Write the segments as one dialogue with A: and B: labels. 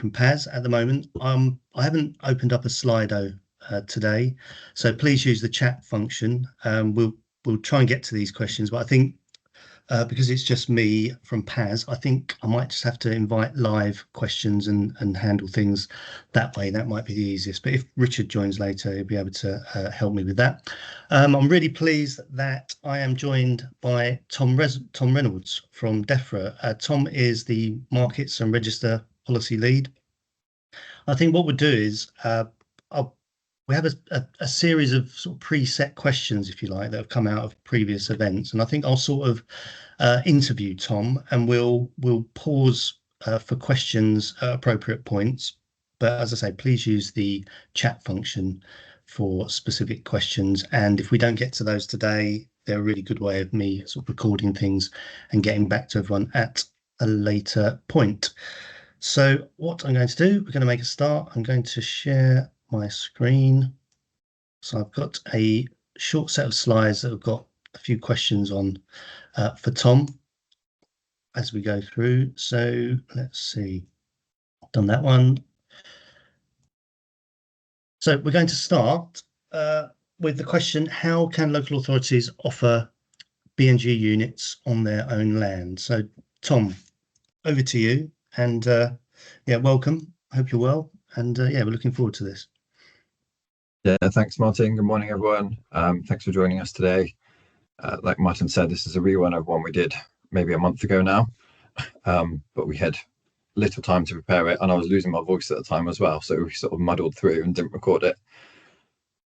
A: open PAS at the moment. I haven't opened up a Slido today, so please use the chat function. We'll try and get to these questions, but I think because it's just me from PAS, I think I might just have to invite live questions and handle things that way. That might be the easiest. But if Richard joins later, he'll be able to help me with that. I'm really pleased that I am joined by Tom Reynolds from DEFRA. Tom is the Markets and Register Policy Lead. I think what we'll do is we have a series of sort of preset questions, if you like, that have come out of previous events, and I think I'll sort of interview Tom, and we'll pause for questions at appropriate points. But as I say, please use the chat function for specific questions, and if we don't get to those today, they're a really good way of me sort of recording things and getting back to everyone at a later point. So what I'm going to do, we're going to make a start. I'm going to share my screen. So I've got a short set of slides that have got a few questions on for Tom as we go through. So let's see, done that one. So we're going to start with the question, how can local authorities offer BNG units on their own land? So Tom, over to you, and yeah, welcome. Hope you're well, and yeah, we're looking forward to this.
B: Yeah, thanks, Martin. Good morning, everyone. Thanks for joining us today. Like Martin said, this is a rerun of one we did maybe a month ago now, but we had little time to prepare it, and I was losing my voice at the time as well, so we sort of muddled through and didn't record it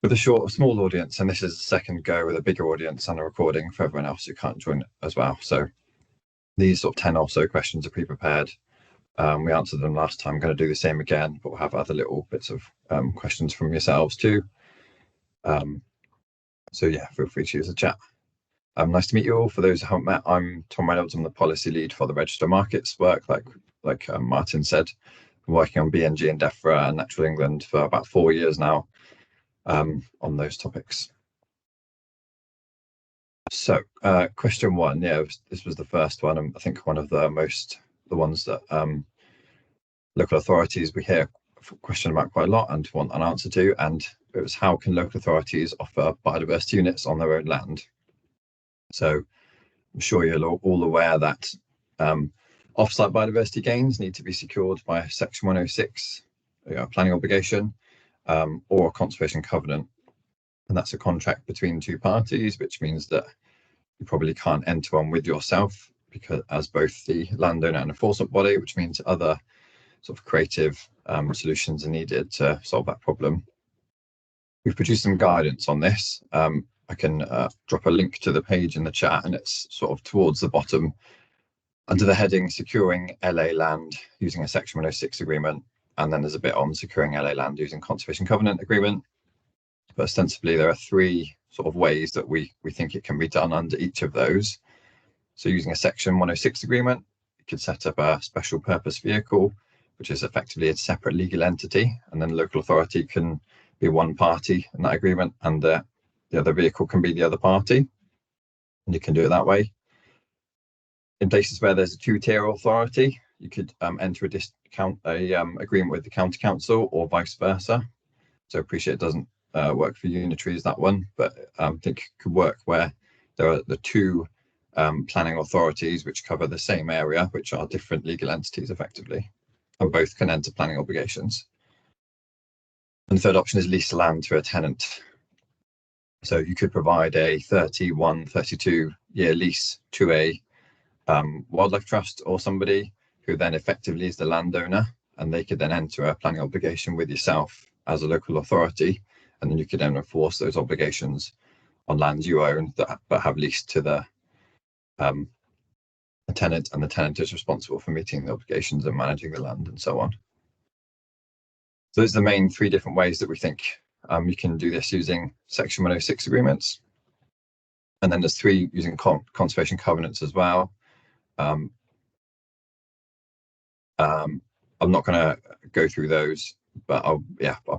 B: with a small audience. And this is the second go with a bigger audience and a recording for everyone else who can't join as well. So these sort of 10 or so questions are pre-prepared. We answered them last time. I'm going to do the same again, but we'll have other little bits of questions from yourselves too. So yeah, feel free to use the chat. Nice to meet you all. For those who haven't met, I'm Tom Reynolds. I'm the policy lead for the Register Markets work, like Martin said. I'm working on BNG and DEFRA and Natural England for about 4 years now on those topics. So question one, yeah, this was the first one, and I think one of the ones that local authorities we hear a question about quite a lot and want an answer to, and it was, how can local authorities offer biodiversity units on their own land? So I'm sure you're all aware that off-site biodiversity gains need to be secured by a Section 106 planning obligation or a conservation covenant, and that's a contract between two parties, which means that you probably can't enter one with yourself, because as both the landowner and enforcement body, which means other sort of creative solutions are needed to solve that problem. We've produced some guidance on this. I can drop a link to the page in the chat, and it's sort of towards the bottom under the heading Securing LA Land using a Section 106 agreement, and then there's a bit on securing LA land using Conservation Covenant agreement. But ostensibly there are 3 sort of ways that we think it can be done under each of those. So using a Section 106 agreement, you could set up a special purpose vehicle, which is effectively a separate legal entity, and then the local authority can be one party in that agreement, and the other vehicle can be the other party, and you can do it that way. In places where there's a 2-tier authority, you could enter agreement with the county council or vice versa. So I appreciate it doesn't work for unitaries, that one, but I think it could work where there are the 2 planning authorities which cover the same area, which are different legal entities effectively, and both can enter planning obligations. And the third option is lease land to a tenant. So you could provide a 32-year lease to a wildlife trust or somebody who then effectively is the landowner, and they could then enter a planning obligation with yourself as a local authority, and then you could then enforce those obligations on lands you own but have leased to the tenant, and the tenant is responsible for meeting the obligations and managing the land and so on. So those are the main 3 different ways that we think you can do this using Section 106 agreements. And then there's 3 using conservation covenants as well. I'm not going to go through those, but I'll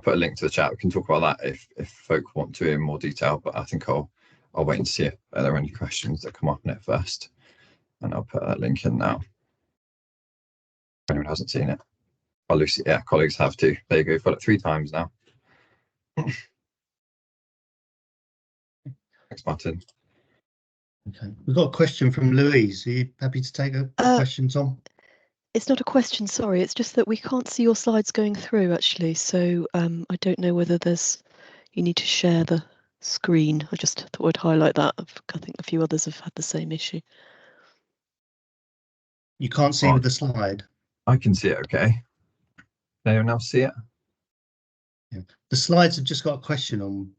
B: put a link to the chat. We can talk about that if folk want to in more detail, but I think I'll wait and see if there are any questions that come up on it first, and I'll put that link in now if anyone hasn't seen it. Oh, Lucy, yeah, colleagues have too. There you go, got it 3 times now. Thanks, Martin.
A: Okay, we've got a question from Louise. Are you happy to take a question, Tom?
C: It's not a question, sorry. It's just that we can't see your slides going through, actually. So I don't know whether you need to share the screen. I just thought I'd highlight that. I think a few others have had the same issue.
A: You can't see with the slide?
B: I can see it okay. Can anyone else see it?
A: Yeah. The slides have just got a question on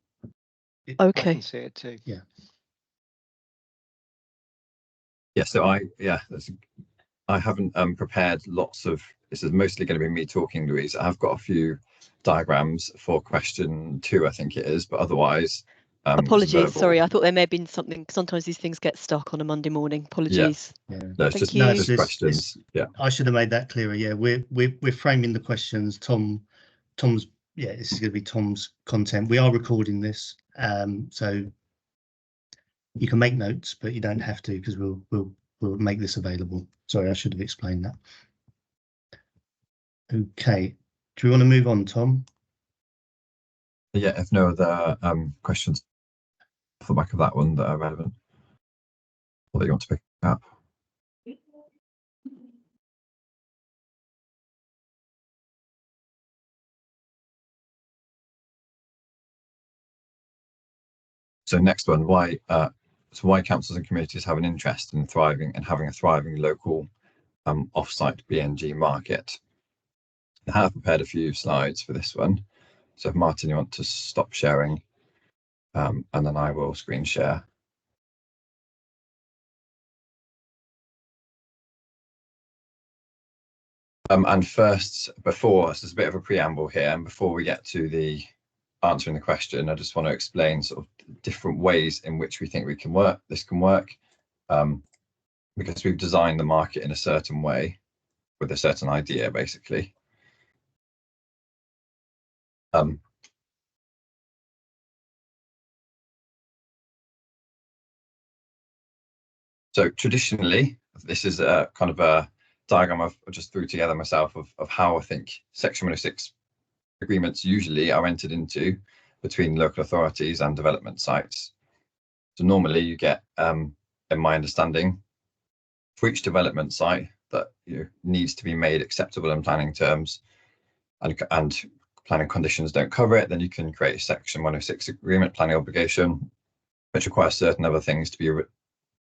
A: it.
C: Okay.
D: I can see it too.
A: Yeah.
B: Yeah, so I haven't prepared lots of, this is mostly going to be me talking, Louise. I've got a few diagrams for question 2, I think it is, but otherwise
C: apologies, sorry, I thought there may have been something. Sometimes these things get stuck on a Monday morning. Apologies.
B: Yeah. No, it's just questions. Yeah,
A: I should have made that clearer. Yeah, we're framing the questions. Tom's yeah, this is going to be Tom's content. We are recording this, so you can make notes, but you don't have to, because we'll make this available. Sorry, I should have explained that. Okay, do we want to move on, Tom?
B: Yeah, if no other questions off the back of that one that are relevant or that you want to pick up. So next one, why councils and communities have an interest in thriving and having a thriving local off-site BNG market. I have prepared a few slides for this one. So if Martin, you want to stop sharing, and then I will screen share. And first, there's a bit of a preamble here, and before we get to the answering the question, I just want to explain sort of different ways in which we think this can work, because we've designed the market in a certain way with a certain idea, basically. So traditionally, this is a kind of a diagram I've just threw together myself of how I think Section 106 agreements usually are entered into between local authorities and development sites. So normally you get, in my understanding, for each development site that needs to be made acceptable in planning terms and planning conditions don't cover it, then you can create a Section 106 agreement planning obligation, which requires certain other things to be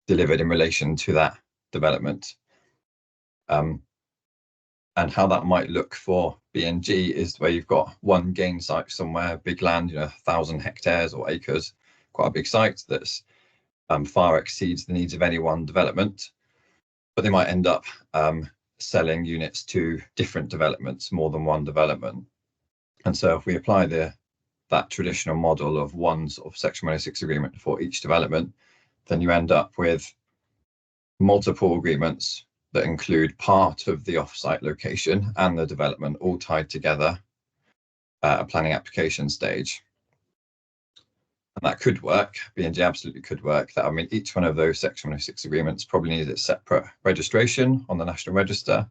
B: delivered in relation to that development. And how that might look for BNG is where you've got one gain site somewhere, big land, 1,000 hectares or acres, quite a big site that's far exceeds the needs of any one development, but they might end up selling units to different developments, more than one development. And so if we apply that traditional model of one sort of Section 106 agreement for each development, then you end up with multiple agreements that include part of the off-site location and the development all tied together at a planning application stage. And that could work. BNG absolutely could work. I mean, each one of those Section 106 agreements probably needs its separate registration on the National Register,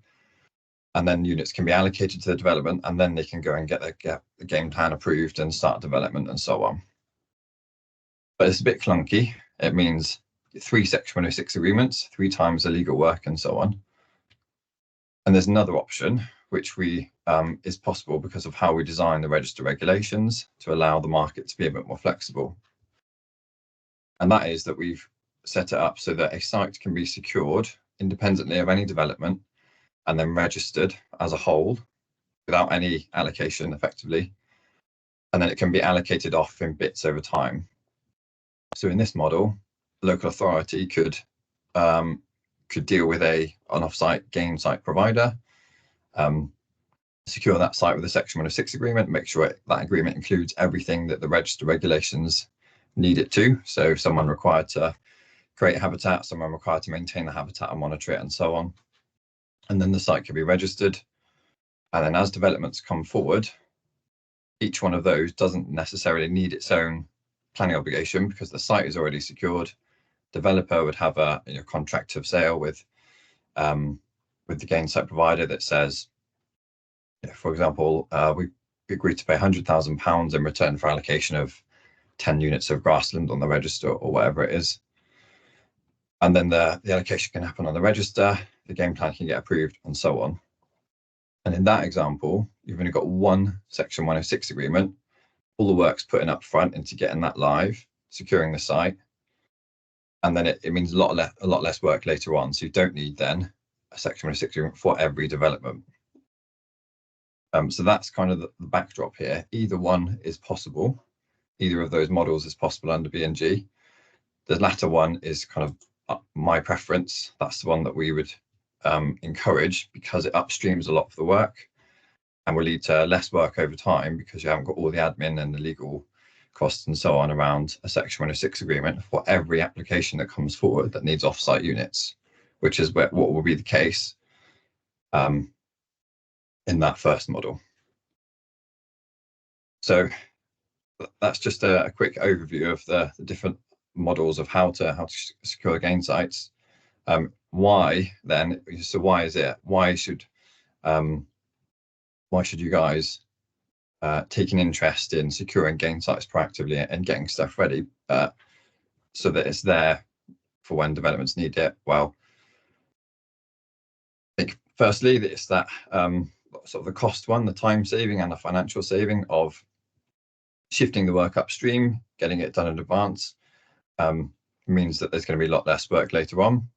B: and then units can be allocated to the development, and then they can go and get the game plan approved and start development and so on. But it's a bit clunky. It means 3 Section 106 agreements, 3 times the legal work and so on. And there's another option, which is possible because of how we design the register regulations to allow the market to be a bit more flexible. And that is that we've set it up so that a site can be secured independently of any development and then registered as a whole without any allocation effectively. And then it can be allocated off in bits over time. So in this model, the local authority could deal with an off-site game site provider, secure that site with a Section 106 agreement, make sure that agreement includes everything that the register regulations need it to. So someone required to create a habitat, someone required to maintain the habitat and monitor it and so on. And then the site can be registered. And then as developments come forward, each one of those doesn't necessarily need its own planning obligation because the site is already secured. Developer would have a contract of sale with the game site provider that says, for example, we agreed to pay £100,000 in return for allocation of 10 units of grassland on the register or whatever it is. And then the allocation can happen on the register, the game plan can get approved, and so on. And in that example, you've only got one Section 106 agreement. All the work's put in up front into getting that live, securing the site. And then it means a lot less work later on. So you don't need then a Section 106 agreement for every development. So that's kind of the backdrop here. Either one is possible. Either of those models is possible under BNG. The latter one is kind of my preference. That's the one that we would encourage because it upstreams a lot of the work and will lead to less work over time because you haven't got all the admin and the legal costs and so on around a Section 106 agreement for every application that comes forward that needs offsite units, which is what will be the case in that first model. So that's just a quick overview of the different models of how to secure gain sites. Why then? So why is it? Why should you guys take an interest in securing gain sites proactively and getting stuff ready so that it's there for when developments need it? Well, I think firstly it's that sort of the cost one, the time saving and the financial saving of shifting the work upstream, getting it done in advance, means that there's going to be a lot less work later on.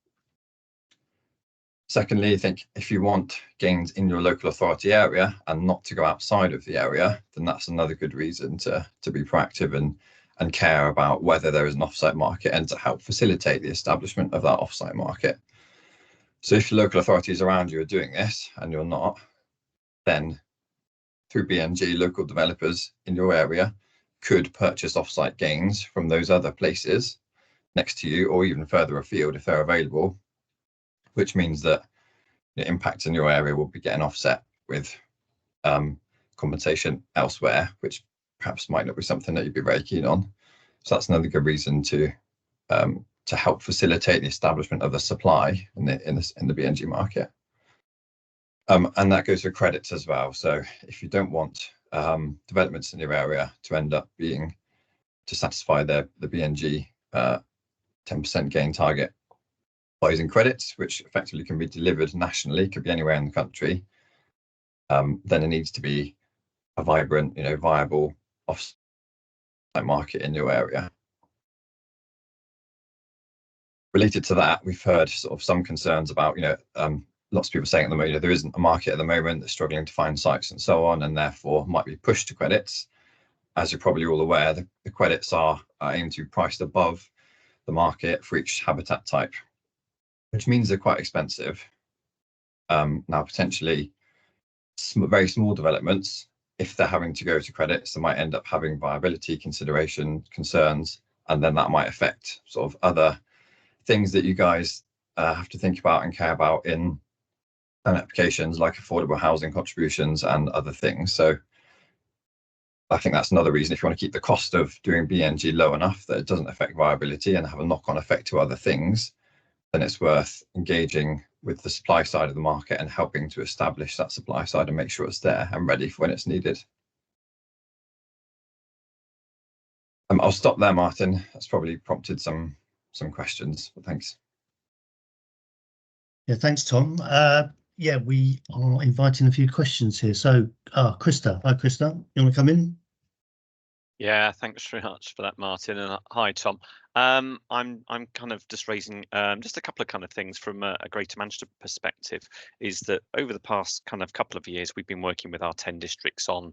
B: Secondly, I think if you want gains in your local authority area and not to go outside of the area, then that's another good reason to be proactive and care about whether there is an offsite market and to help facilitate the establishment of that offsite market. So if your local authorities around you are doing this and you're not, then through BNG, local developers in your area could purchase offsite gains from those other places next to you or even further afield if they're available, which means that the impact in your area will be getting offset with compensation elsewhere, which perhaps might not be something that you'd be very keen on. So that's another good reason to help facilitate the establishment of the supply in the BNG market. And that goes for credits as well. So if you don't want developments in your area to end up being to satisfy the BNG 10% gain target by using credits, which effectively can be delivered nationally, could be anywhere in the country, then it needs to be a vibrant, viable offsite market in your area. Related to that, we've heard sort of some concerns about, lots of people saying at the moment, there isn't a market at the moment that's struggling to find sites and so on, and therefore might be pushed to credits. As you're probably all aware, the credits are aimed to be priced above the market for each habitat type, which means they're quite expensive. Now, potentially very small developments, if they're having to go to credits, they might end up having viability concerns, and then that might affect sort of other things that you guys have to think about and care about in applications like affordable housing contributions and other things. So I think that's another reason, if you want to keep the cost of doing BNG low enough that it doesn't affect viability and have a knock-on effect to other things, then it's worth engaging with the supply side of the market and helping to establish that supply side and make sure it's there and ready for when it's needed. I'll stop there, Martin. That's probably prompted some questions, but thanks.
A: Yeah, thanks, Tom. Yeah, we are inviting a few questions here. So, Krista. Hi, Krista. You want to come in?
D: Yeah, thanks very much for that, Martin, and hi, Tom. I'm kind of just raising just a couple of kind of things from a Greater Manchester perspective. Is that over the past kind of couple of years, we've been working with our 10 districts on,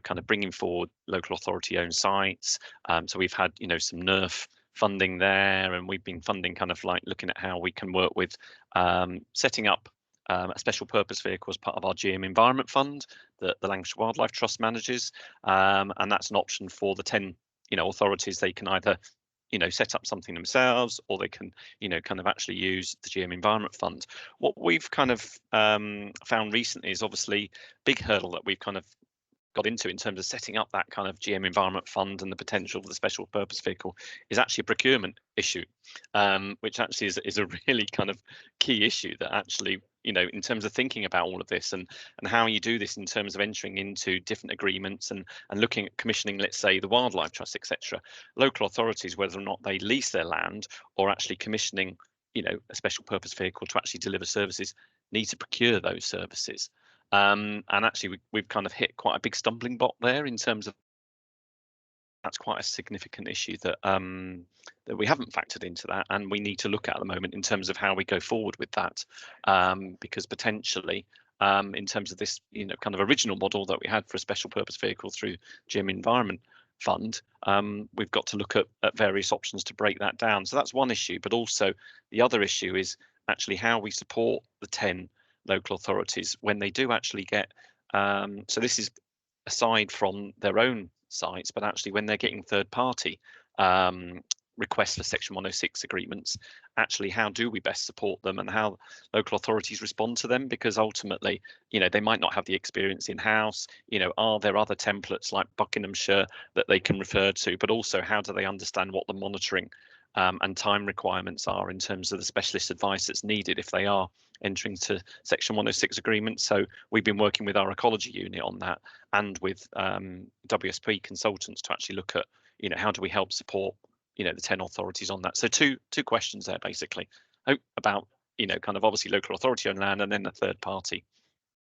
D: kind of bringing forward local authority-owned sites. So we've had, some NERF funding there, and we've been funding kind of like looking at how we can work with setting up a special purpose vehicle as part of our GM Environment Fund that the Lancashire Wildlife Trust manages, and that's an option for the 10 authorities. They can either set up something themselves, or they can kind of actually use the GM Environment Fund. What we've kind of found recently is obviously big hurdle that we've kind of got into in terms of setting up that kind of GM Environment Fund and the potential for the special purpose vehicle is actually a procurement issue, which actually is a really kind of key issue that actually, you know, in terms of thinking about all of this and how you do this in terms of entering into different agreements and looking at commissioning, let's say, the wildlife trust, etc. Local authorities, whether or not they lease their land or actually commissioning, you know, a special purpose vehicle to actually deliver services, need to procure those services. And actually, we've kind of hit quite a big stumbling block there in terms of that's quite a significant issue that that we haven't factored into that, and we need to look at the moment in terms of how we go forward with that, because potentially, in terms of this, you know, kind of original model that we had for a special purpose vehicle through GM Environment Fund, we've got to look at various options to break that down. So that's one issue, but also the other issue is actually how we support the 10 local authorities when they do actually get. So this is aside from their own sites, but actually when they're getting third party requests for Section 106 agreements, actually how do we best support them and how local authorities respond to them? Because ultimately, you know, they might not have the experience in house. You know, are there other templates like Buckinghamshire that they can refer to? But also, how do they understand what the monitoring and time requirements are in terms of the specialist advice that's needed if they are entering to Section 106 agreements? So we've been working with our ecology unit on that and with WSP consultants to actually look at, you know, how do we help support, you know, the 10 authorities on that. So two questions there basically about, you know, kind of obviously local authority owned land and then the third party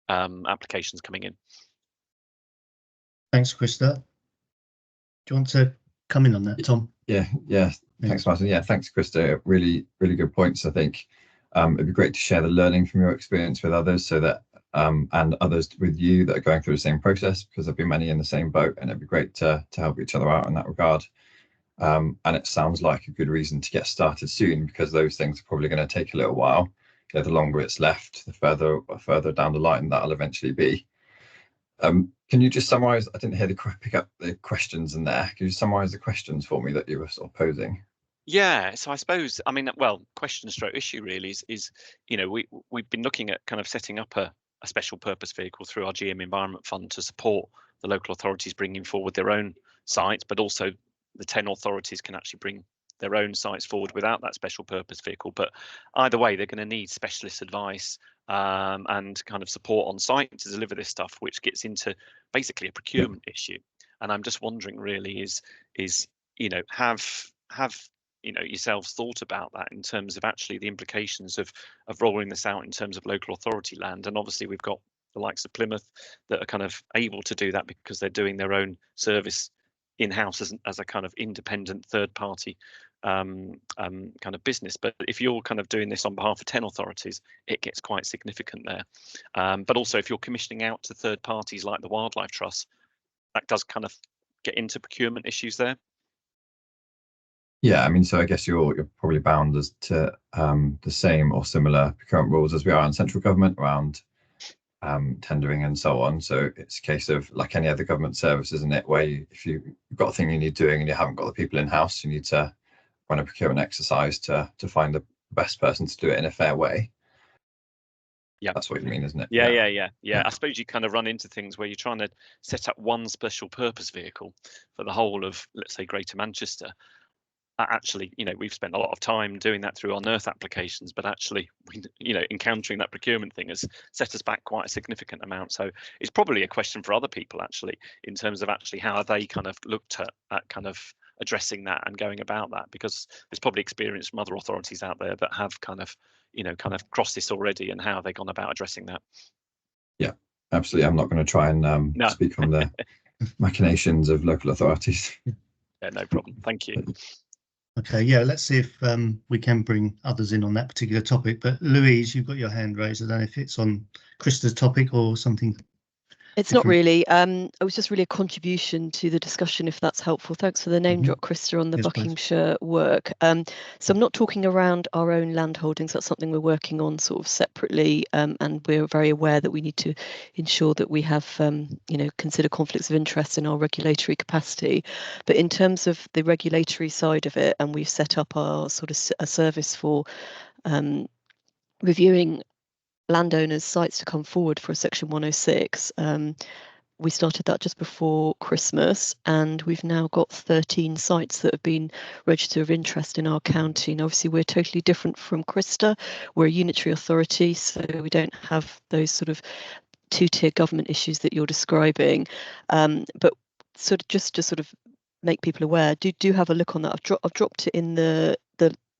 D: applications coming in.
B: Thanks, Krista. Do you want to come in on that, Tom? Yeah. Thanks, Martin. Yeah, thanks, Krista. Really good points. I think it'd be great to share the learning from your experience with others, so that and others with you that are going through the same process, because there'll be many in the same boat, and it'd be great to help each other out in that regard. And it sounds like a good reason to get started soon, because those things are probably going to take a little while. You know, the longer it's left, the further down the line that'll eventually be. Can you just summarize? I didn't pick up the questions in there. Can you summarize the questions for me that you were sort of posing?
D: Yeah, so I suppose, I mean, well, question stroke issue really is, you know, we've been looking at kind of setting up a special purpose vehicle through our GM Environment Fund to support the local authorities bringing forward their own sites, but also the 10 authorities can actually bring their own sites forward without that special purpose vehicle. But either way, they're going to need specialist advice and kind of support on site to deliver this stuff, which gets into basically a procurement issue. And I'm just wondering really is, you know, have you know, yourselves thought about that in terms of actually the implications of rolling this out in terms of local authority land? And obviously we've got the likes of Plymouth that are kind of able to do that because they're doing their own service in-house as a kind of independent third party kind of business. But if you're kind of doing this on behalf of 10 authorities, it gets quite significant there. But also if you're commissioning out to third parties like the Wildlife Trust, that does kind of get into procurement issues there.
B: Yeah, I mean, so I guess you're probably bound as to the same or similar procurement rules as we are in central government around tendering and so on. So it's a case of like any other government service, isn't it? Where if you've got a thing you need doing and you haven't got the people in house, you need to run a procurement exercise to find the best person to do it in a fair way. Yeah, that's what you mean, isn't it?
D: Yeah. I suppose you kind of run into things where you're trying to set up one special purpose vehicle for the whole of, let's say, Greater Manchester. Actually, you know, we've spent a lot of time doing that through our NERTH applications, but actually, you know, encountering that procurement thing has set us back quite a significant amount. So it's probably a question for other people actually, in terms of actually how they kind of looked at kind of addressing that and going about that, because there's probably experience from other authorities out there that have kind of, you know, kind of crossed this already and how they've gone about addressing that.
B: Yeah, absolutely. I'm not going to try and speak on the machinations of local authorities.
D: Yeah, no problem. Thank you.
A: Okay, yeah, let's see if we can bring others in on that particular topic. But Louise, you've got your hand raised. I don't know if it's on Krista's topic or something.
C: It's different. Not really. It was just really a contribution to the discussion, if that's helpful. Thanks for the name drop, Krista, on the Buckinghamshire work. So I'm not talking around our own land holdings. That's something we're working on sort of separately, and we're very aware that we need to ensure that we have, you know, consider conflicts of interest in our regulatory capacity. But in terms of the regulatory side of it, and we've set up our sort of a service for reviewing landowners' sites to come forward for a Section 106. we started that just before Christmas, and we've now got 13 sites that have been registered of interest in our county. And obviously we're totally different from Crista. We're a unitary authority, so we don't have those sort of two-tier government issues that you're describing. But sort of just to sort of make people aware, do have a look on that. I've dropped it in the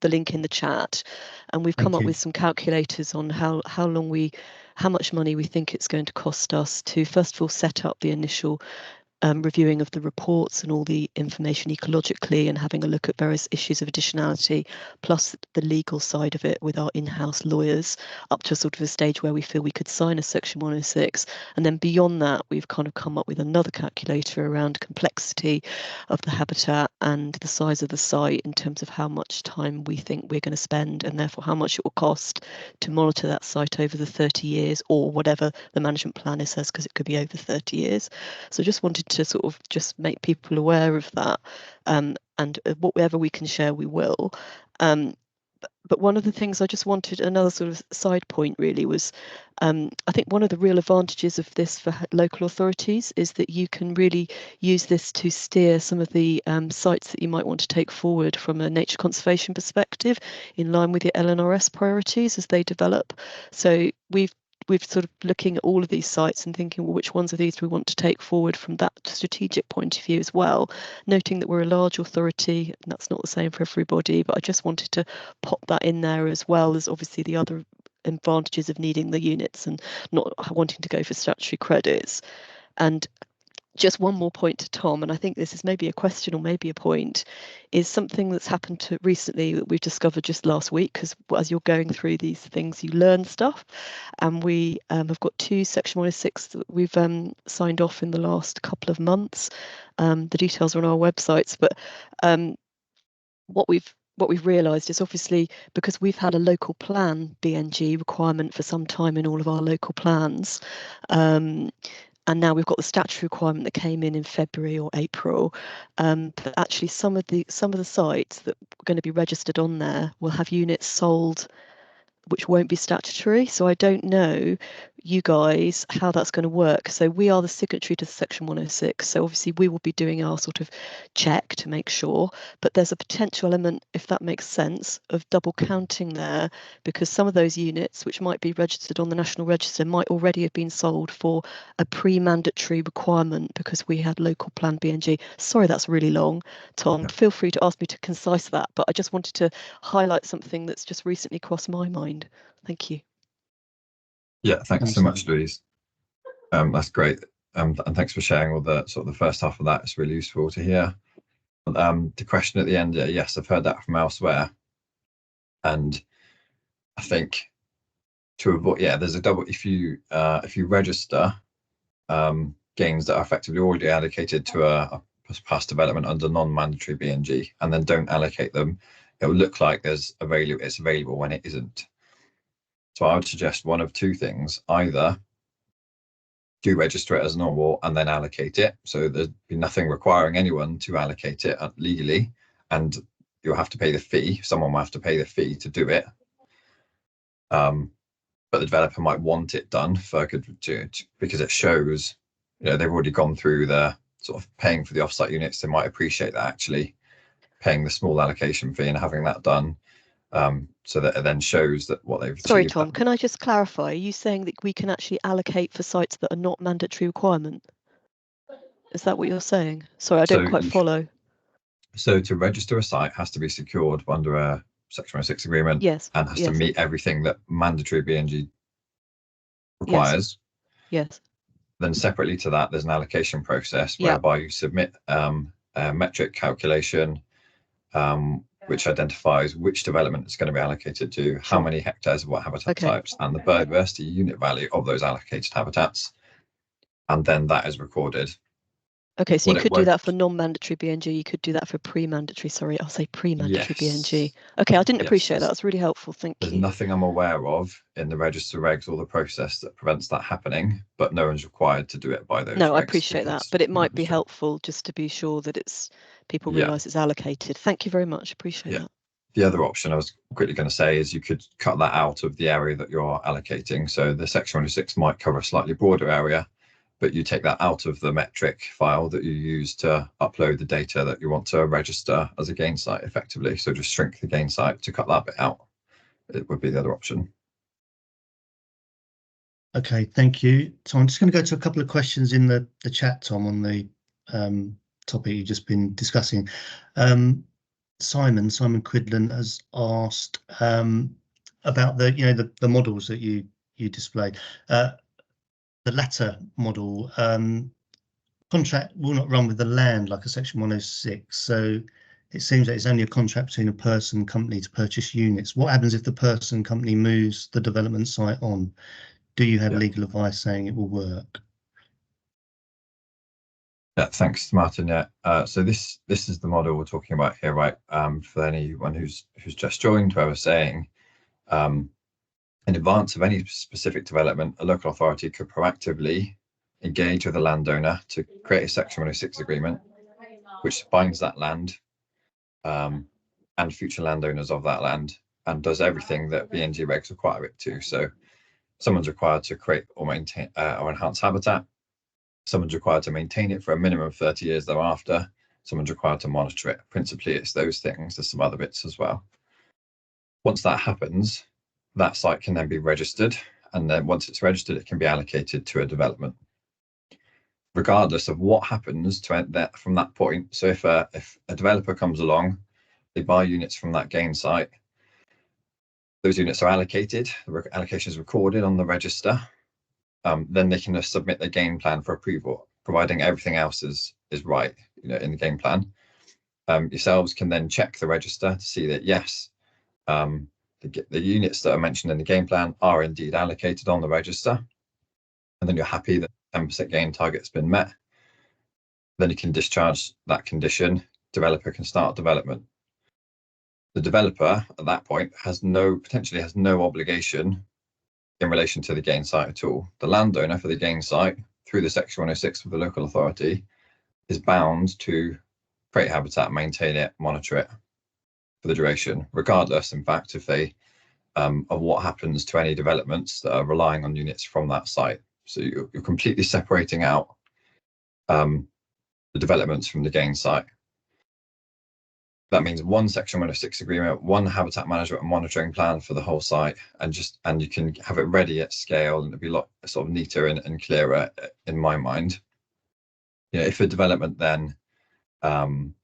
C: link in the chat, and we've come up with some calculators on how much money we think it's going to cost us to first of all set up the initial reviewing of the reports and all the information ecologically, and having a look at various issues of additionality, plus the legal side of it with our in-house lawyers, up to sort of a stage where we feel we could sign a Section 106. And then beyond that, we've kind of come up with another calculator around complexity of the habitat and the size of the site in terms of how much time we think we're going to spend, and therefore how much it will cost to monitor that site over the 30 years, or whatever the management plan says, because it could be over 30 years. So just wanted to sort of just make people aware of that, and whatever we can share, we will. But one of the things I just wanted, another sort of side point really, was I think one of the real advantages of this for local authorities is that you can really use this to steer some of the sites that you might want to take forward from a nature conservation perspective, in line with your LNRS priorities as they develop. So we've sort of looking at all of these sites and thinking, well, which ones of these do we want to take forward from that strategic point of view as well, noting that we're a large authority, and that's not the same for everybody, but I just wanted to pop that in there, as well as obviously the other advantages of needing the units and not wanting to go for statutory credits. And just one more point to Tom, and I think this is maybe a question or maybe a point, is something that's happened to recently that we've discovered just last week, because as you're going through these things, you learn stuff. And we have got 2 Section 106 that we've signed off in the last couple of months. The details are on our websites, but what we've realised is, obviously, because we've had a local plan BNG requirement for some time in all of our local plans, and now we've got the statutory requirement that came in February or April. But actually, some of the sites that are going to be registered on there will have units sold which won't be statutory. So I don't know, you guys, how that's going to work. So we are the signatory to Section 106. So obviously we will be doing our sort of check to make sure, but there's a potential element, if that makes sense, of double counting there, because some of those units which might be registered on the National Register might already have been sold for a pre-mandatory requirement because we had local plan BNG. Sorry, that's really long, Tom.
B: Yeah.
C: Feel free to ask me to concise that, but I just wanted to highlight something that's just recently crossed my mind. Thank you.
B: Yeah, thanks so much, Louise. That's great. And thanks for sharing all the sort of the first half of that. It's really useful to hear. The question at the end, yes, I've heard that from elsewhere. And I think to avoid, there's a double, if you register gains that are effectively already allocated to a past development under non-mandatory BNG, and then don't allocate them, it will look like it's available when it isn't. So I would suggest one of two things: either do register it as normal and then allocate it, so there'd be nothing requiring anyone to allocate it legally, and you'll have to pay the fee. Someone will have to pay the fee to do it. But the developer might want it done because it shows, they've already gone through the sort of paying for the offsite units. They might appreciate that, actually paying the small allocation fee and having that done, so that it then shows that what they've achieved.
C: Sorry, Tom, can I just clarify? Are you saying that we can actually allocate for sites that are not mandatory requirement? Is that what you're saying? Sorry, I don't quite follow.
B: So to register a site has to be secured under a Section 106 agreement.
C: Yes.
B: And has to meet everything that mandatory BNG requires.
C: Yes.
B: Then separately to that, there's an allocation process whereby you submit a metric calculation, which identifies which development it's going to be allocated to, how many hectares of what habitat types, and the biodiversity unit value of those allocated habitats. And then that is recorded.
C: Okay, so you could do that for non-mandatory BNG, you could do that for pre-mandatory, sorry, I'll say pre-mandatory BNG. Okay, I didn't appreciate that, that's really helpful, thank you.
B: There's nothing I'm aware of in the register regs or the process that prevents that happening, but no one's required to do it by those regs.
C: No, I appreciate that, but it might be helpful just to be sure that people realise it's allocated. Thank you very much, appreciate that.
B: The other option I was quickly going to say is you could cut that out of the area that you're allocating. So the Section 106 might cover a slightly broader area, but you take that out of the metric file that you use to upload the data that you want to register as a gain site effectively. So just shrink the gain site to cut that bit out. It would be the other option.
A: Okay, thank you. So I'm just going to go to a couple of questions in the chat, Tom, on the topic you've just been discussing. Simon Quidlan has asked about the models that you display. The latter model, contract will not run with the land like a Section 106. So it seems that it's only a contract between a person and company to purchase units. What happens if the person company moves the development site on? Do you have legal advice saying it will work?
B: Yeah, thanks, Martin. Yeah, so this is the model we're talking about here, right? For anyone who's just joined, where we're saying in advance of any specific development, a local authority could proactively engage with a landowner to create a Section 106 agreement, which binds that land and future landowners of that land, and does everything that BNG regs require it to. So someone's required to create or maintain or enhance habitat. Someone's required to maintain it for a minimum of 30 years thereafter. Someone's required to monitor it. Principally, it's those things. There's some other bits as well. Once that happens, that site can then be registered. And then once it's registered, it can be allocated to a development. Regardless of what happens to that from that point. So if a developer comes along, they buy units from that gain site, those units are allocated, the allocation is recorded on the register. Then they can submit their game plan for approval, providing everything else is right, in the game plan. Yourselves can then check the register to see that yes, the units that are mentioned in the game plan are indeed allocated on the register, and then you're happy that 10% gain target has been met. Then you can discharge that condition. Developer can start development. The developer at that point potentially has no obligation in relation to the gain site at all. The landowner for the gain site, through the Section 106 of the local authority, is bound to create habitat, maintain it, monitor it for the duration, regardless, in fact, if they of what happens to any developments that are relying on units from that site. So you're completely separating out the developments from the gain site. That means one Section 106 agreement, one habitat management and monitoring plan for the whole site, and you can have it ready at scale, and it'll be a lot sort of neater and clearer in my mind. If a development then, I'm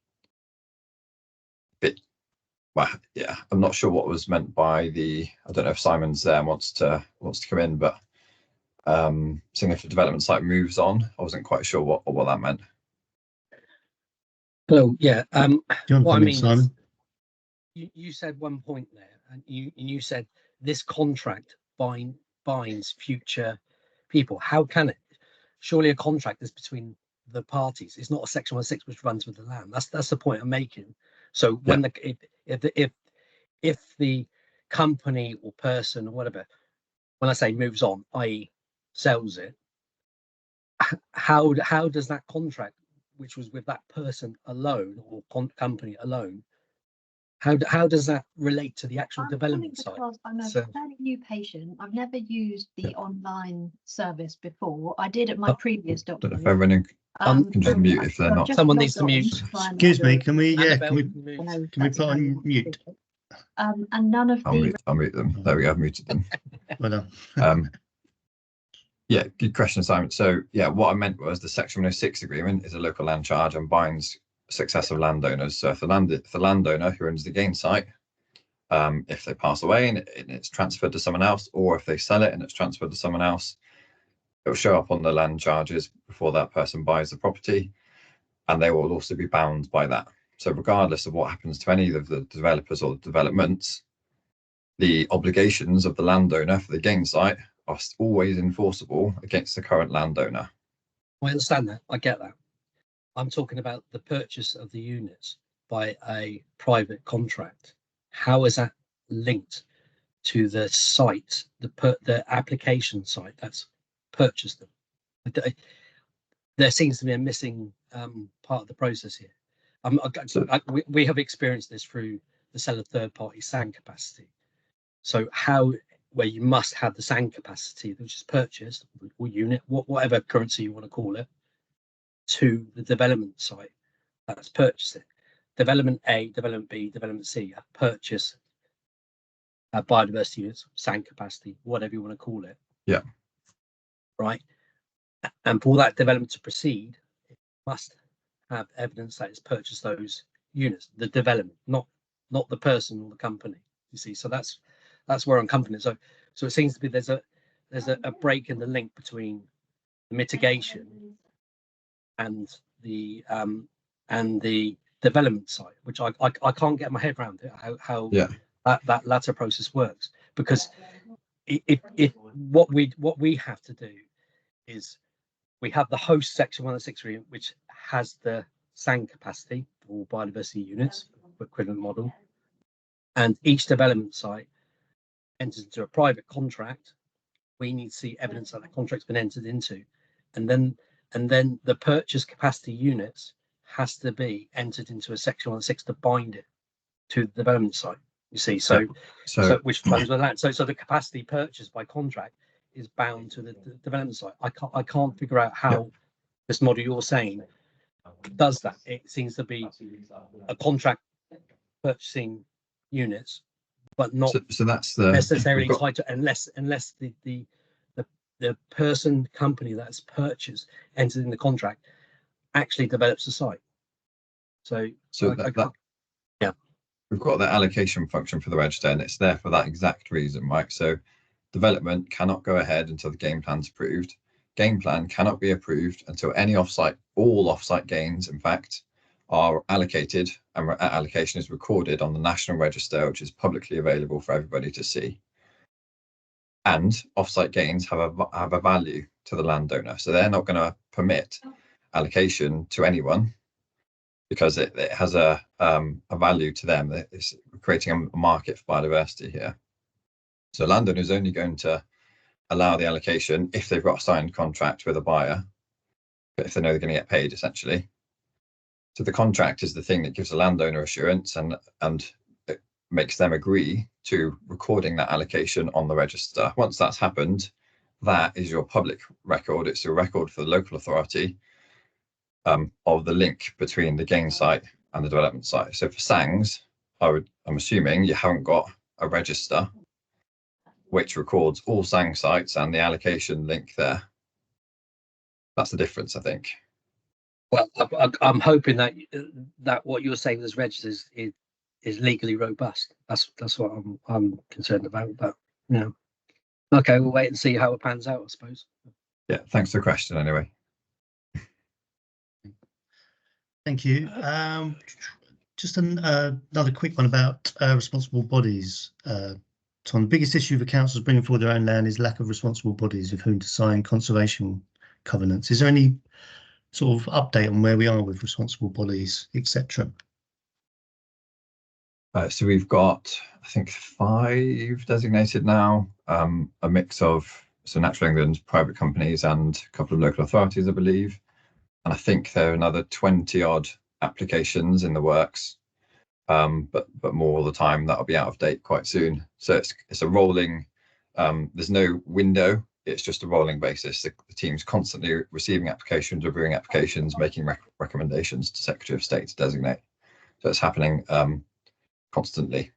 B: not sure what was meant by I don't know if Simon's there and wants to come in, but seeing if the development site moves on, I wasn't quite sure what that meant.
E: Hello, yeah. What I mean
A: Simon?
E: is, you said one point there, and you said this contract binds future people. How can it? Surely a contract is between the parties. It's not a Section 106 which runs with the land. That's the point I'm making. So when if the company or person or whatever, when I say moves on, i.e. sells it, how does that contract, which was with that person alone or company alone, how does that relate to the actual development site?
F: I'm a fairly new patient. I've never used the online service before. I did at my previous doctor.
B: If they're running, can just mute if they're not.
E: Someone needs to mute.
A: Excuse me, can we put on mute?
F: And none of
B: I'll mute them. There we go, I've muted them.
A: Well done.
B: Yeah, good question, Simon. So yeah, what I meant was the Section 106 agreement is a local land charge and binds successive landowners. So if the landowner who owns the gain site, if they pass away and it's transferred to someone else, or if they sell it and it's transferred to someone else, it will show up on the land charges before that person buys the property, and they will also be bound by that. So regardless of what happens to any of the developers or the developments, the obligations of the landowner for the gain site are always enforceable against the current landowner.
E: I understand that. I get that. I'm talking about the purchase of the units by a private contract. How is that linked to the site, the application site that's purchased them? There seems to be a missing part of the process here. We have experienced this through the sale of third-party sand capacity. So how where you must have the SAN capacity, which is purchased, or unit, whatever currency you want to call it, to the development site that's purchased it. Development A, development B, development C purchase biodiversity units, SAN capacity, whatever you want to call it.
B: Yeah.
E: Right. And for that development to proceed, it must have evidence that it's purchased those units, the development, not the person or the company. You see, so that's where I'm coming from. So it seems to be there's a break in the link between the mitigation and the development side, which I can't get my head around it, how that latter process works, because if what we have to do is we have the host section 163, which has the SAN capacity for biodiversity units, equivalent model, and each development site enters into a private contract. We need to see evidence that the contract's been entered into, and then the purchase capacity units has to be entered into a section 106 to bind it to the development site. You see, so which runs with that. So the capacity purchased by contract is bound to the development site. I can't figure out how this model you're saying does that. It seems to be a contract purchasing units, but not
B: so that's the
E: necessarily tied to, unless the person company that's purchased entered in the contract actually develops the site. So
B: we've got the allocation function for the register, and it's there for that exact reason, right? So development cannot go ahead until the game plan's approved. Game plan cannot be approved until all offsite gains, in fact, are allocated, and allocation is recorded on the national register, which is publicly available for everybody to see. And offsite gains have a value to the landowner, so they're not going to permit allocation to anyone, because it has a value to them. It's creating a market for biodiversity here. So landowner is only going to allow the allocation if they've got a signed contract with a buyer, but if they know they're going to get paid, essentially. So the contract is the thing that gives the landowner assurance and it makes them agree to recording that allocation on the register. Once that's happened, that is your public record. It's your record for the local authority of the link between the gain site and the development site. So for SANGs, I'm assuming you haven't got a register which records all SANG sites and the allocation link there. That's the difference, I think.
E: Well, I'm hoping that what you're saying as registers is legally robust. That's what I'm concerned about. But okay, we'll wait and see how it pans out, I suppose.
B: Yeah, thanks for the question anyway.
A: Thank you. Just another quick one about responsible bodies. Tom, the biggest issue for councils bringing forward their own land is lack of responsible bodies with whom to sign conservation covenants. Is there any sort of update on where we are with responsible bodies, etc.?
B: So we've got, I think, 5 designated now, a mix of Natural England, private companies, and a couple of local authorities, I believe. And I think there are another 20 odd applications in the works, but more all the time. That'll be out of date quite soon. So it's a rolling. There's no window. It's just a rolling basis. The team's constantly receiving applications, reviewing applications, making recommendations to Secretary of State to designate. So it's happening constantly.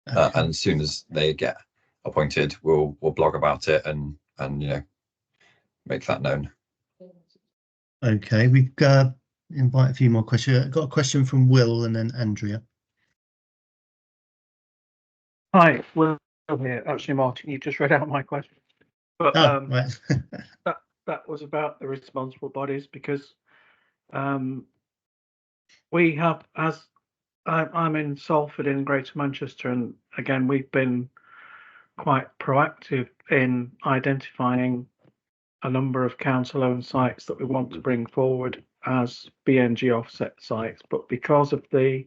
A: Okay.
B: And as soon as they get appointed, we'll blog about it and make that known.
A: Okay, we've got invite a few more questions. I've got a question from Will and then Andrea.
G: Hi, Will here. Actually, Martin, you just read out my question. But
A: right.
G: that was about the responsible bodies, because we have, as I'm in Salford in Greater Manchester, and again, we've been quite proactive in identifying a number of council-owned sites that we want to bring forward as BNG offset sites, but because of the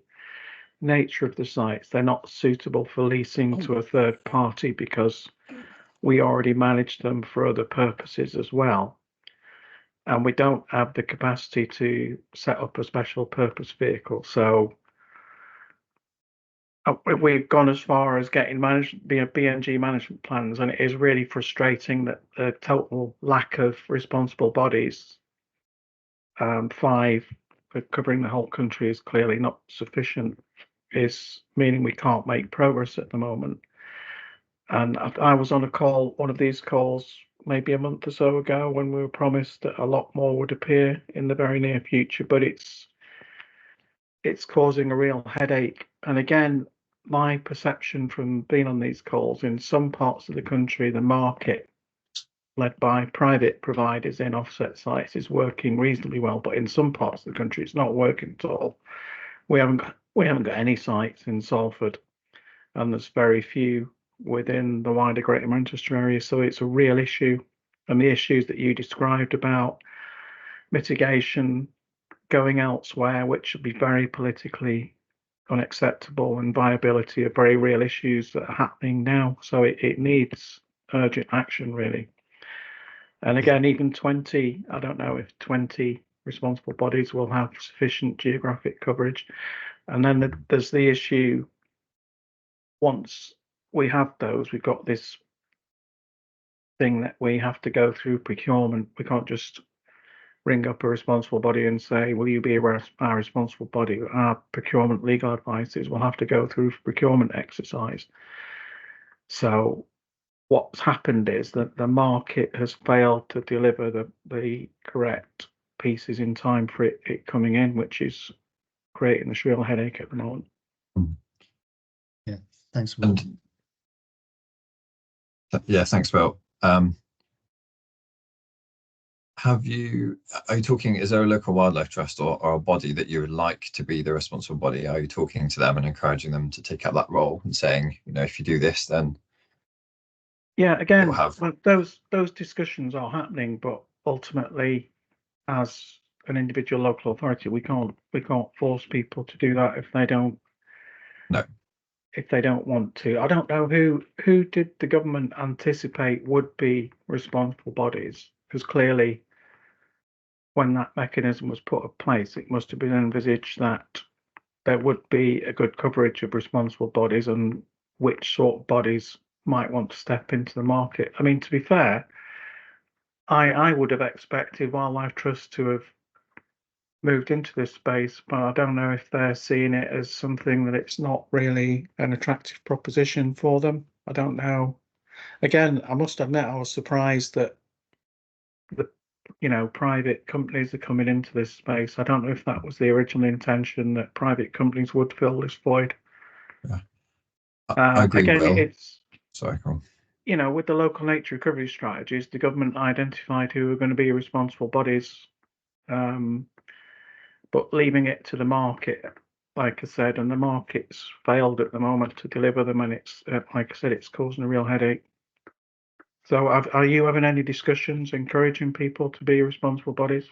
G: nature of the sites, they're not suitable for leasing to a third party, because we already manage them for other purposes as well, and we don't have the capacity to set up a special purpose vehicle. So we've gone as far as getting BNG management plans, and it is really frustrating that the total lack of responsible bodies, 5 covering the whole country, is clearly not sufficient, is meaning we can't make progress at the moment. And I was on a call, one of these calls, maybe a month or so ago, when we were promised that a lot more would appear in the very near future, but it's causing a real headache. And again, my perception from being on these calls, in some parts of the country, the market led by private providers in offset sites is working reasonably well, but in some parts of the country it's not working at all. We haven't got any sites in Salford, and there's very few within the wider Greater Manchester area, so it's a real issue. And the issues that you described about mitigation, going elsewhere, which would be very politically unacceptable, and viability, are very real issues that are happening now. So it needs urgent action, really. And again, even 20, I don't know if 20 responsible bodies will have sufficient geographic coverage. And then there's the issue, once we have those, we've got this thing that we have to go through procurement. We can't just ring up a responsible body and say, will you be our responsible body? Our procurement legal advice is we'll have to go through procurement exercise. So what's happened is that the market has failed to deliver the correct pieces in time for it coming in, which is creating a real headache at the moment.
A: Yeah, thanks, Will.
B: Yeah, thanks, Will. Are you talking, is there a local wildlife trust or a body that you would like to be the responsible body? Are you talking to them and encouraging them to take up that role and saying, if you do this, then?
G: Yeah, again, those discussions are happening, but ultimately, as an individual local authority, we can't force people to do that if they don't.
B: No.
G: If they don't want to. I don't know who did the government anticipate would be responsible bodies, because clearly when that mechanism was put in place, it must have been envisaged that there would be a good coverage of responsible bodies and which sort of bodies might want to step into the market. I mean, to be fair, I would have expected Wildlife Trust to have moved into this space, but I don't know if they're seeing it as something that it's not really an attractive proposition for them. I don't know. Again, I must admit, I was surprised that the private companies are coming into this space. I don't know if that was the original intention, that private companies would fill this void.
B: Yeah. I agree.
G: Again,
B: Will.
G: it's
B: sorry, go on.
G: With the local nature recovery strategies, the government identified who are going to be responsible bodies, but leaving it to the market, like I said, and the market's failed at the moment to deliver them, and it's like I said, it's causing a real headache. So are you having any discussions encouraging people to be responsible bodies?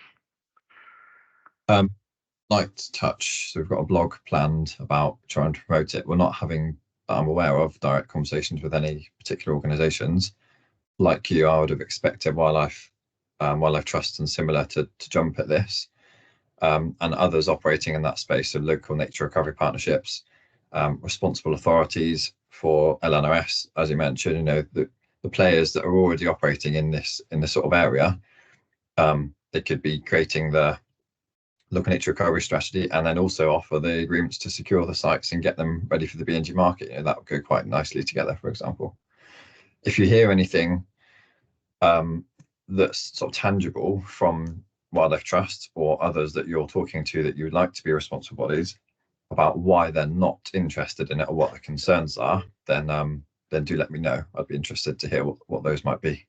B: Like to touch, so we've got a blog planned about trying to promote it. We're not having, that I'm aware of, direct conversations with any particular organisations. Like you, I would have expected wildlife trusts and similar to jump at this, and others operating in that space, so local nature recovery partnerships, responsible authorities for LNRS, as you mentioned, the players that are already operating in this sort of area. They could be creating the local nature recovery strategy and then also offer the agreements to secure the sites and get them ready for the BNG market. That would go quite nicely together, for example. If you hear anything that's sort of tangible from Wildlife Trust or others that you're talking to that you would like to be responsible bodies about why they're not interested in it or what the concerns are, then do let me know. I'd be interested to hear what those might be.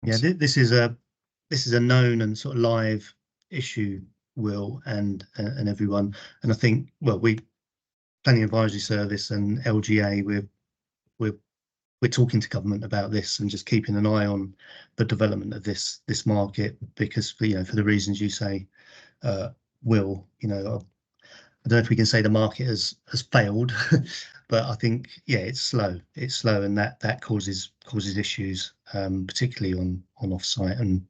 A: Yeah, this is a known and sort of live issue, Will, and everyone. And I think, well, Planning Advisory Service and LGA, we're talking to government about this and just keeping an eye on the development of this market, because for the reasons you say, Will, I don't know if we can say the market has failed, but I think, yeah, it's slow. It's slow, and that causes issues, particularly on off-site and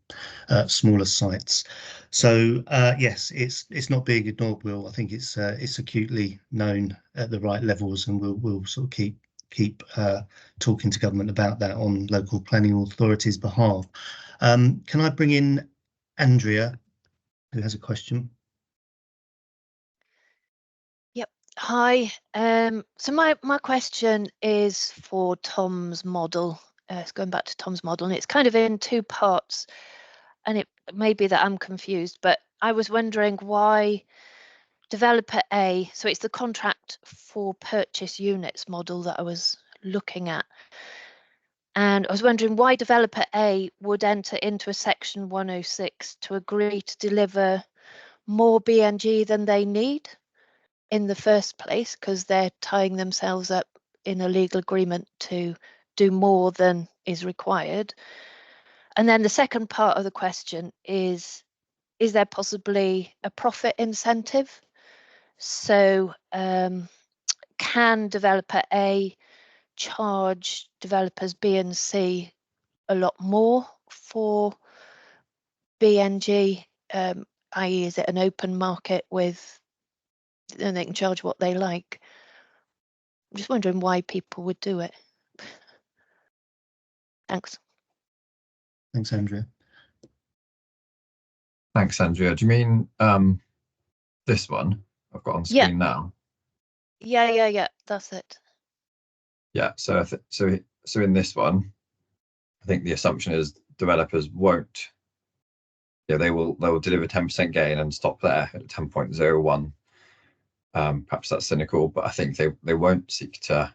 A: smaller sites. So yes, it's not being ignored, Will. I think it's acutely known at the right levels, and we'll sort of keep talking to government about that on local planning authorities' behalf. Can I bring in Andrea, who has a question?
H: Hi. So my question is for Tom's model. It's going back to Tom's model, and it's kind of in two parts. And it may be that I'm confused, but I was wondering why developer A, so it's the contract for purchase units model that I was looking at. And I was wondering why developer A would enter into a section 106 to agree to deliver more BNG than they need in the first place, because they're tying themselves up in a legal agreement to do more than is required. And then the second part of the question is there possibly a profit incentive? So can developer A charge developers B and C a lot more for BNG, i.e. is it an open market with, and they can charge what they like? I'm just wondering why people would do it. Thanks.
A: Thanks, Andrea.
B: Thanks, Andrea. Do you mean this one I've got on screen now?
H: Yeah, that's it.
B: Yeah, so so in this one, I think the assumption is developers won't. Yeah, they will deliver 10% gain and stop there at 10.01. Perhaps that's cynical, but I think they won't seek to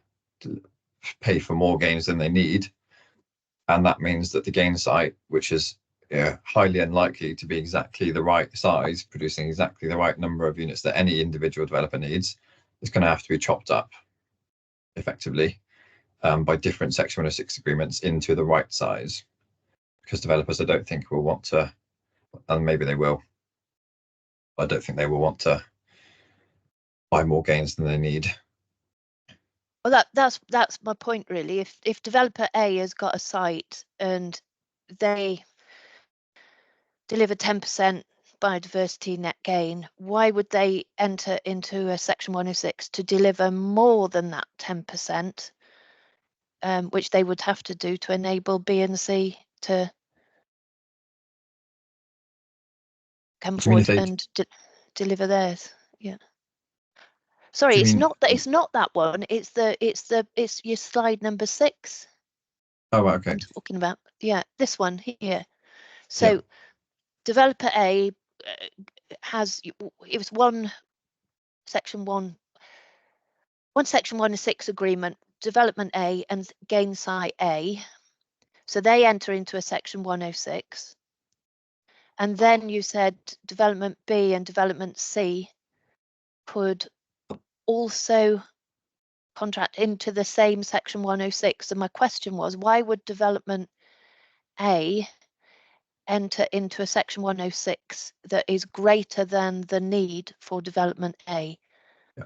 B: pay for more gains than they need, and that means that the gain site, which is highly unlikely to be exactly the right size, producing exactly the right number of units that any individual developer needs, is going to have to be chopped up effectively by different Section 106 agreements into the right size, because developers I don't think will want to, and maybe they will, I don't think they will want to buy more gains than they need.
H: Well, that's my point really. If developer A has got a site and they deliver 10% biodiversity net gain, why would they enter into a Section 106 to deliver more than that 10%, which they would have to do to enable B and C to come forward and deliver theirs? Yeah. Sorry, it's not that one. It's your slide number 6.
B: Oh, okay.
H: I'm talking about, yeah, this one here. So yeah. Developer A has, it was one Section 106 agreement, development A and gain site A. So they enter into a Section 106. And then you said development B and development C could also contract into the same Section 106. And my question was, why would development A enter into a Section 106 that is greater than the need for development A?
B: Yeah.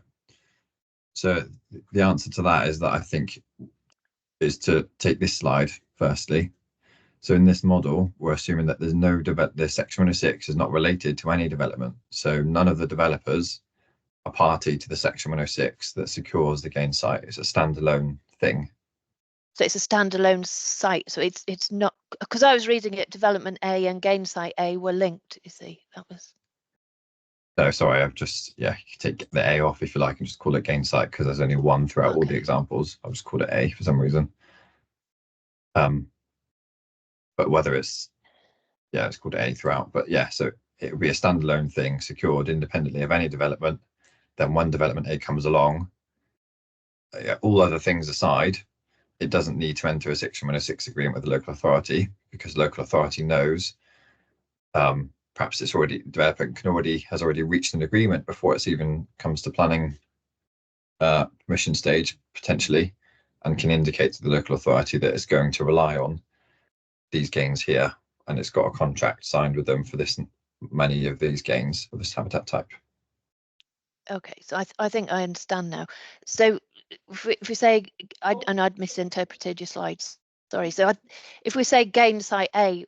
B: So the answer to that is that I think is to take this slide firstly. So in this model, we're assuming that there's no the Section 106 is not related to any development. So none of the developers are party to the Section 106 that secures the gain site. It's a standalone thing.
H: So it's a standalone site. So it's not, because I was reading it, development A and gain site A were linked, you see. That was.
B: No, sorry, I've just, yeah, you can take the A off if you like and just call it gain site, because there's only one throughout all the examples. I'll just call it A for some reason. But whether it's, yeah, it's called A throughout. But yeah, so it would be a standalone thing secured independently of any development. Then when development A comes along, all other things aside, it doesn't need to enter a Section 106 agreement with the local authority, because local authority knows perhaps it's already, developer has already reached an agreement before it's even comes to planning permission stage potentially, and can indicate to the local authority that it's going to rely on these gains here, and it's got a contract signed with them for this many of these gains for this habitat type.
H: Okay, so I think I understand now. So if we say, I'd misinterpreted your slides, sorry. So if we say gain site A,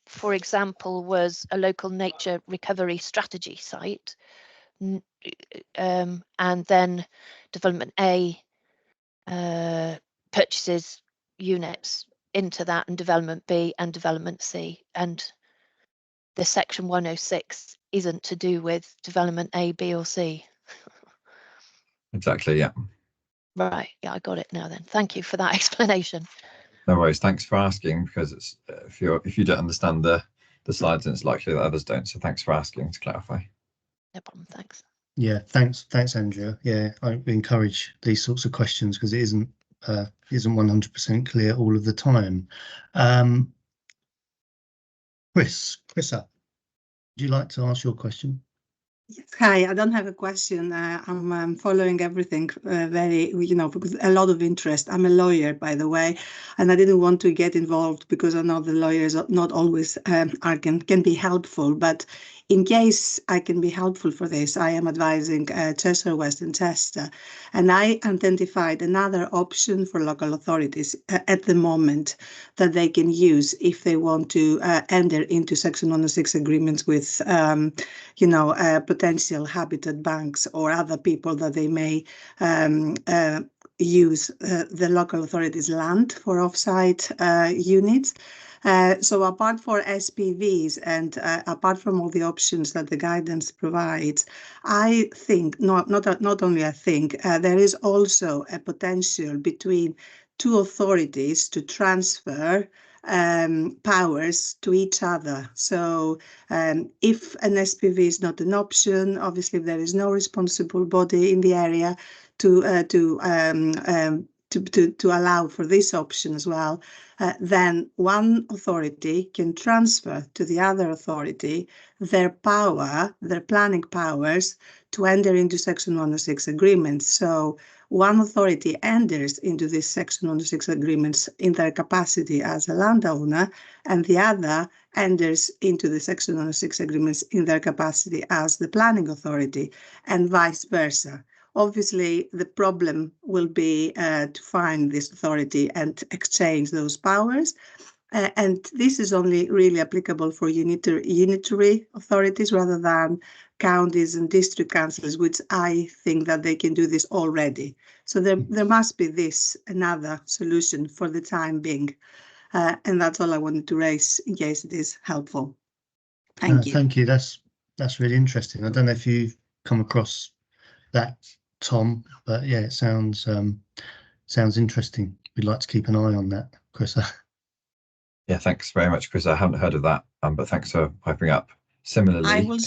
H: for example, was a local nature recovery strategy site, and then development A purchases units into that, and development B and development C, and the section 106 isn't to do with development A, B or C.
B: Exactly, yeah.
H: Right, yeah, I got it now then. Thank you for that explanation.
B: No worries. Thanks for asking, because it's if you don't understand the slides, then it's likely that others don't. So thanks for asking to clarify.
H: No problem, thanks.
A: Yeah, thanks, Andrea. Yeah, I encourage these sorts of questions because it isn't 100% clear all of the time. Chrissa, would you like to ask your question?
I: Yes, hi, I don't have a question. I'm following everything very, because a lot of interest. I'm a lawyer, by the way, and I didn't want to get involved because I know the lawyers not always can be helpful. But in case I can be helpful for this, I am advising Cheshire West and Chester, and I identified another option for local authorities at the moment that they can use if they want to enter into Section 106 agreements with, potential habitat banks or other people that they may use the local authorities' land for offsite units. So apart for SPVs and apart from all the options that the guidance provides, I think, not only I think, there is also a potential between two authorities to transfer powers to each other. So if an SPV is not an option, obviously if there is no responsible body in the area to allow for this option as well, then one authority can transfer to the other authority their power, their planning powers to enter into Section 106 agreements. So one authority enters into these Section 106 agreements in their capacity as a landowner, and the other enters into the Section 106 agreements in their capacity as the planning authority, and vice versa. Obviously, the problem will be to find this authority and exchange those powers. And this is only really applicable for unitary authorities rather than counties and district councils, which I think that they can do this already. So there must be another solution for the time being. And that's all I wanted to raise in case it is helpful. Thank you.
A: Thank you. That's really interesting. I don't know if you've come across that, Tom, but yeah, it sounds interesting. We'd like to keep an eye on that, Chrissa.
B: Yeah, thanks very much, Chris. I haven't heard of that, but thanks for piping up. Similarly,
I: I will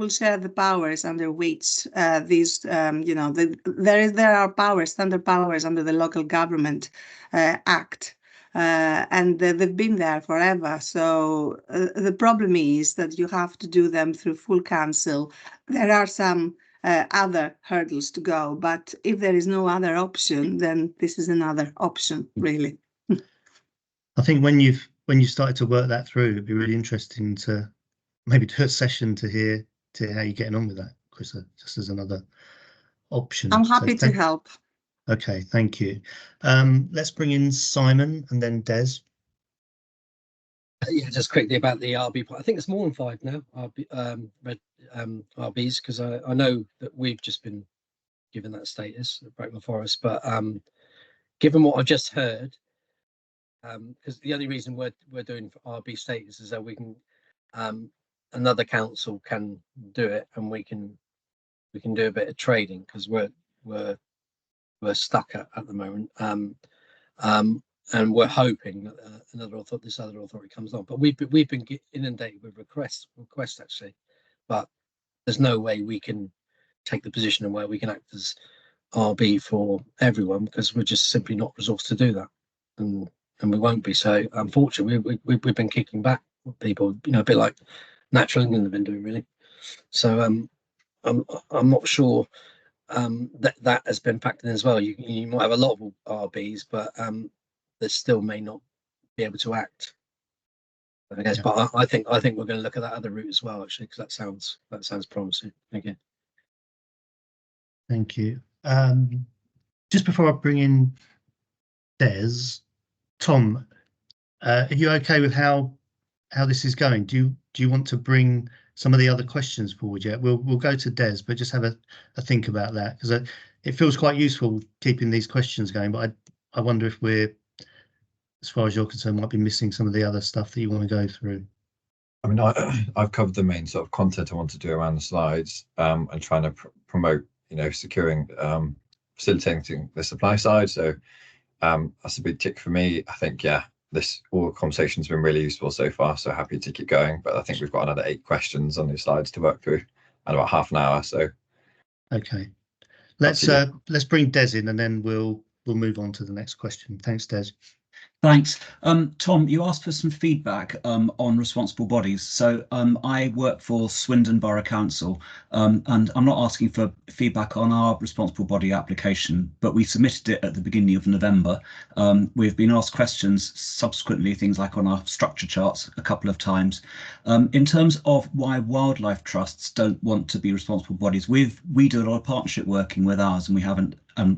I: share the powers under which these, there are powers, standard powers under the Local Government Act, and they've been there forever. So the problem is that you have to do them through full council. There are some other hurdles to go, but if there is no other option, then this is another option, really.
A: I think when you started to work that through, it'd be really interesting to maybe do a session to hear how you're getting on with that, Chrissa, just as another option.
I: I'm happy to help.
A: Okay, thank you. Let's bring in Simon and then Des.
E: Yeah, just quickly about the RB. I think it's more than 5 now. RBs, because I know that we've just been given that status at Bracknell Forest. But given what I've just heard, because the only reason we're doing RB status is that we can, another council can do it, and we can do a bit of trading because we're stuck at the moment. And we're hoping that this other authority comes on. But we've been inundated with requests actually, but there's no way we can take the position where we can act as RB for everyone because we're just simply not resourced to do that, and we won't be. So unfortunately, we've been kicking back with people, a bit like Natural England have been doing, really. So I'm not sure that has been factored in as well. You might have a lot of RBs, but they still may not be able to act, I guess. Yeah. But I think we're going to look at that other route as well, actually, because that sounds promising. Thank you.
A: Thank you. Just before I bring in Des, Tom, are you okay with how this is going? Do you want to bring some of the other questions forward yet? We'll go to Des, but just have a think about that, because it feels quite useful keeping these questions going. But I wonder if we're, as far as you're concerned, might be missing some of the other stuff that you want to go through.
B: I mean, I've covered the main sort of content I want to do around the slides, and trying to promote, securing, facilitating the supply side. So that's a big tick for me. I think, yeah, all the conversation's been really useful so far. So happy to keep going. But I think we've got another 8 questions on these slides to work through, and about half an hour. So
A: okay, let's bring Des in, and then we'll move on to the next question. Thanks, Des.
J: Thanks. Tom, you asked for some feedback on responsible bodies. So I work for Swindon Borough Council, and I'm not asking for feedback on our responsible body application, but we submitted it at the beginning of November. We've been asked questions subsequently, things like on our structure charts a couple of times. In terms of why wildlife trusts don't want to be responsible bodies, we do a lot of partnership working with ours, and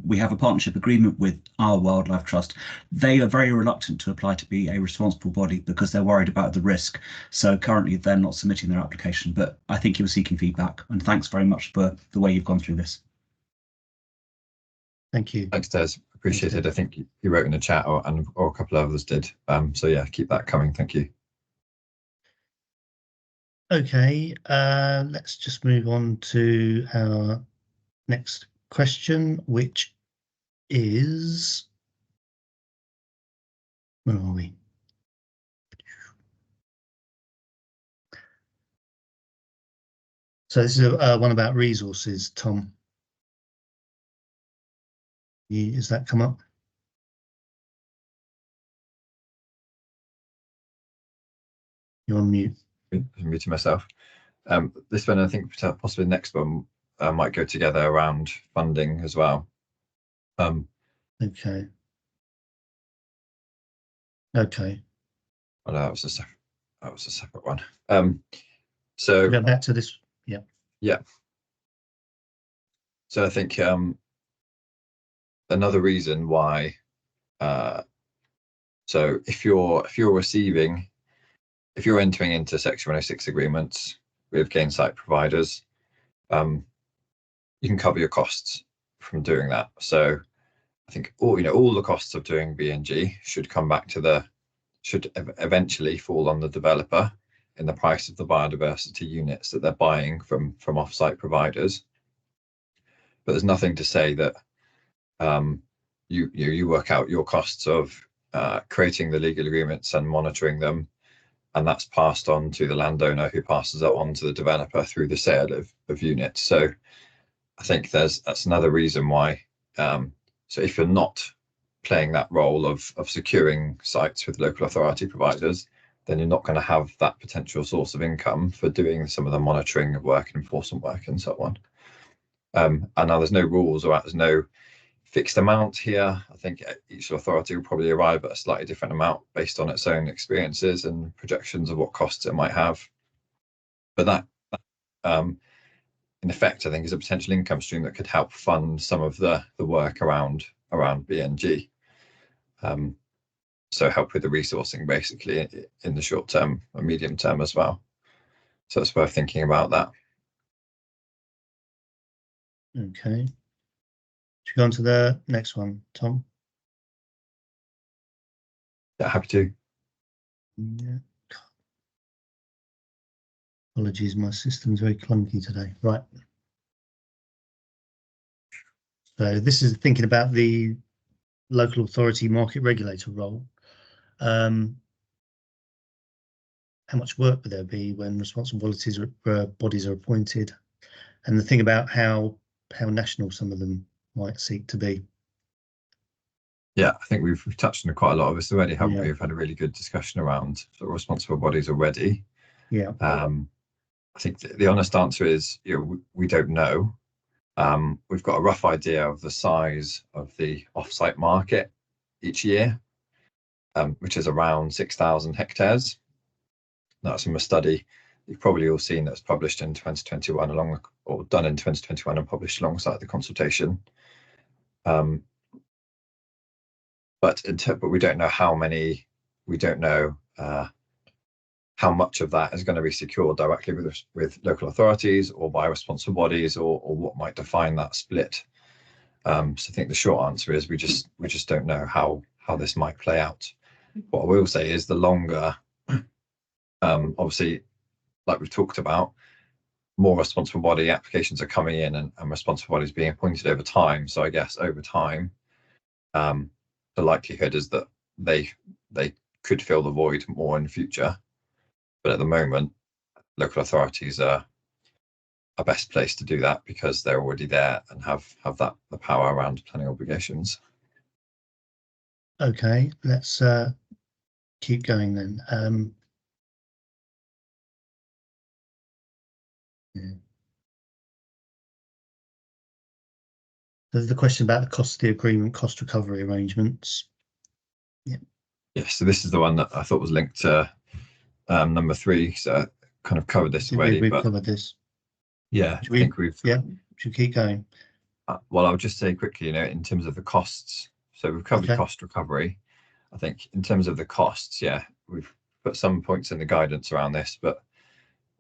J: we have a partnership agreement with our wildlife trust. They are very reluctant to apply to be a responsible body because they're worried about the risk. So currently they're not submitting their application, but I think you were seeking feedback, and thanks very much for the way you've gone through this.
A: Thank you.
B: Thanks, Des. Appreciate it. I think you wrote in the chat, or a couple of others did. So yeah, keep that coming. Thank you.
A: Okay, let's just move on to our next question, which is, where are we? So this is one about resources, Tom. Has that come up? You're on mute.
B: I'm muting myself. This one, I think possibly the next one might go together around funding as well.
A: Okay.
B: Well, that was a separate one. So
A: go back to this. Yeah.
B: Yeah. So I think another reason why. So if you're entering into Section 106 agreements with gain site providers, you can cover your costs from doing that. So I think all the costs of doing BNG should eventually fall on the developer in the price of the biodiversity units that they're buying from off-site providers. But there's nothing to say that you work out your costs of creating the legal agreements and monitoring them, and that's passed on to the landowner, who passes that on to the developer through the sale of units. So I think that's another reason why. So if you're not playing that role of securing sites with local authority providers, then you're not going to have that potential source of income for doing some of the monitoring of work and enforcement work and so on. And now there's no rules, or there's no fixed amount here. I think each authority will probably arrive at a slightly different amount based on its own experiences and projections of what costs it might have. But that in effect, I think, is a potential income stream that could help fund some of the work around BNG. So help with the resourcing, basically, in the short term or medium term as well. So it's worth thinking about that.
A: Okay. Should we go on to the next one, Tom?
B: Yeah, happy to.
A: Yeah. Apologies, my system's very clunky today. Right. So this is thinking about the local authority market regulator role. How much work would there be when responsibilities bodies are appointed, and the thing about how national some of them might seek to be.
B: Yeah, I think we've touched on quite a lot of this already, haven't we? We've had a really good discussion around sort of responsible bodies already.
A: Yeah.
B: I think the honest answer is, we don't know. We've got a rough idea of the size of the off-site market each year, which is around 6,000 hectares. That's from a study you've probably all seen that's published in 2021 or done in 2021 and published alongside the consultation. But we don't know how many, we don't know how much of that is going to be secured directly with local authorities or by responsible bodies, or what might define that split. So I think the short answer is we just don't know how this might play out. What I will say is the longer, obviously, like we've talked about, more responsible body applications are coming in and responsible bodies being appointed over time. So I guess over time, the likelihood is that they could fill the void more in the future. But at the moment, local authorities are best placed to do that because they're already there and have the power around planning obligations.
A: Okay, let's keep going then. Yeah. There's the question about the cost of the agreement, cost recovery arrangements. Yeah.
B: Yeah, so this is the one that I thought was linked to number 3. So I kind of covered this already.
A: We've covered this.
B: Yeah, I think we've.
A: Yeah, should keep going.
B: Well, I'll just say quickly, in terms of the costs. So we've covered cost recovery. I think in terms of the costs, yeah, we've put some points in the guidance around this, but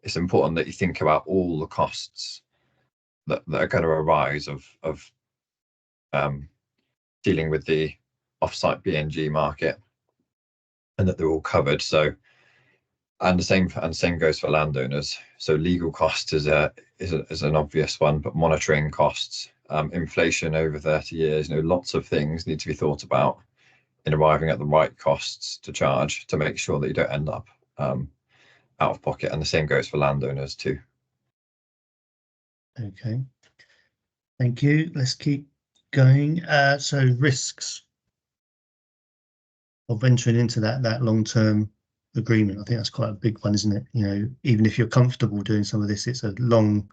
B: it's important that you think about all the costs that are going to arise of dealing with the off-site BNG market, and that they're all covered. So, and the same goes for landowners. So legal costs is an obvious one, but monitoring costs, inflation over 30 years, lots of things need to be thought about in arriving at the right costs to charge to make sure that you don't end up out of pocket. And the same goes for landowners too.
A: Okay, thank you. Let's keep going. So risks of entering into that long-term agreement. I think that's quite a big one, isn't it? Even if you're comfortable doing some of this, it's a long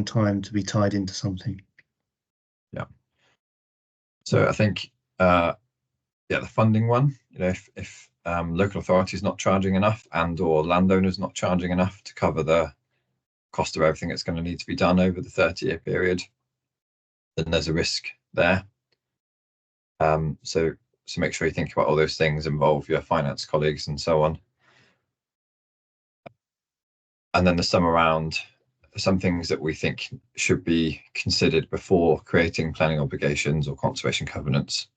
A: time to be tied into something.
B: Yeah. So I think the funding one, if local authorities not charging enough or landowners not charging enough to cover the cost of everything that's going to need to be done over the 30-year period, then there's a risk there. So make sure you think about all those things, involve your finance colleagues and so on. And then there's some things that we think should be considered before creating planning obligations or conservation covenants,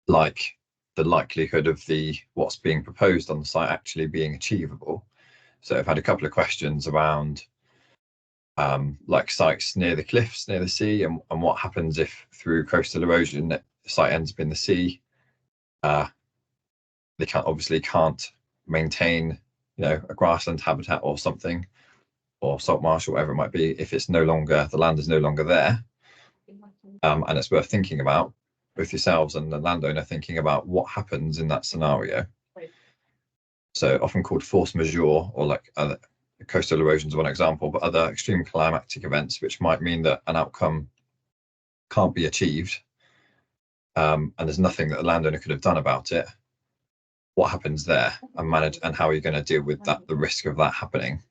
B: like the likelihood of what's being proposed on the site actually being achievable. So I've had a couple of questions around like sites near the cliffs, near the sea, and what happens if through coastal erosion the site ends up in the sea. They can't maintain a grassland habitat or something, or salt marsh or whatever it might be, if the land is no longer there. And it's worth thinking about, both yourselves and the landowner thinking about what happens in that scenario. So often called force majeure, or like coastal erosion is one example, but other extreme climatic events which might mean that an outcome can't be achieved, and there's nothing that the landowner could have done about it. What happens there, and how are you going to deal with that, the risk of that happening?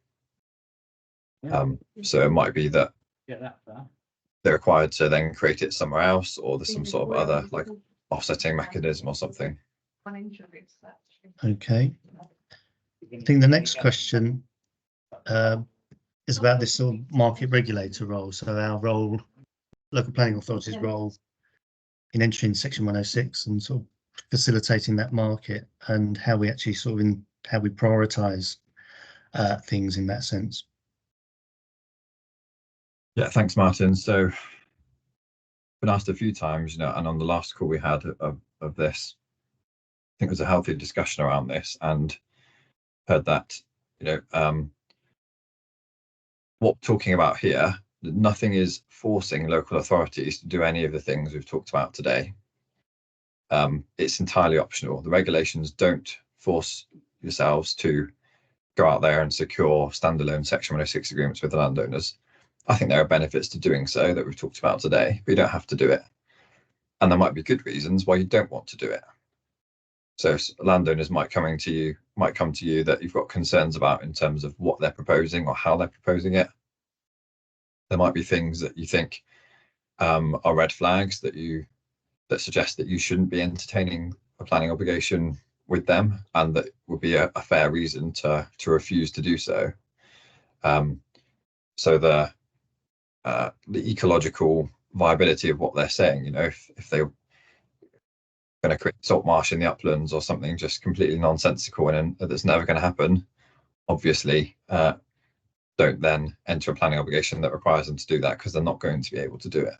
B: So it might be that they're required to then create it somewhere else, or there's some sort of other like offsetting mechanism or something.
A: Okay. I think the next question is about this sort of market regulator role. So our role, local planning authority's role in entering Section 106 and sort of facilitating that market, and how we actually how we prioritise things in that sense.
B: Yeah, thanks, Martin. So been asked a few times, and on the last call we had of this, I think there's a healthy discussion around this, and heard that, what we're talking about here, nothing is forcing local authorities to do any of the things we've talked about today. It's entirely optional. The regulations don't force yourselves to go out there and secure standalone Section 106 agreements with the landowners. I think there are benefits to doing so that we've talked about today, but you don't have to do it. And there might be good reasons why you don't want to do it. So landowners might coming to you might come to you that you've got concerns about in terms of what they're proposing or how they're proposing it. There might be things that you think are red flags that suggest that you shouldn't be entertaining a planning obligation with them, and that would be a fair reason to refuse to do so. So the ecological viability of what they're saying, if they're going to create salt marsh in the uplands or something just completely nonsensical and that's never going to happen, obviously don't then enter a planning obligation that requires them to do that, because they're not going to be able to do it.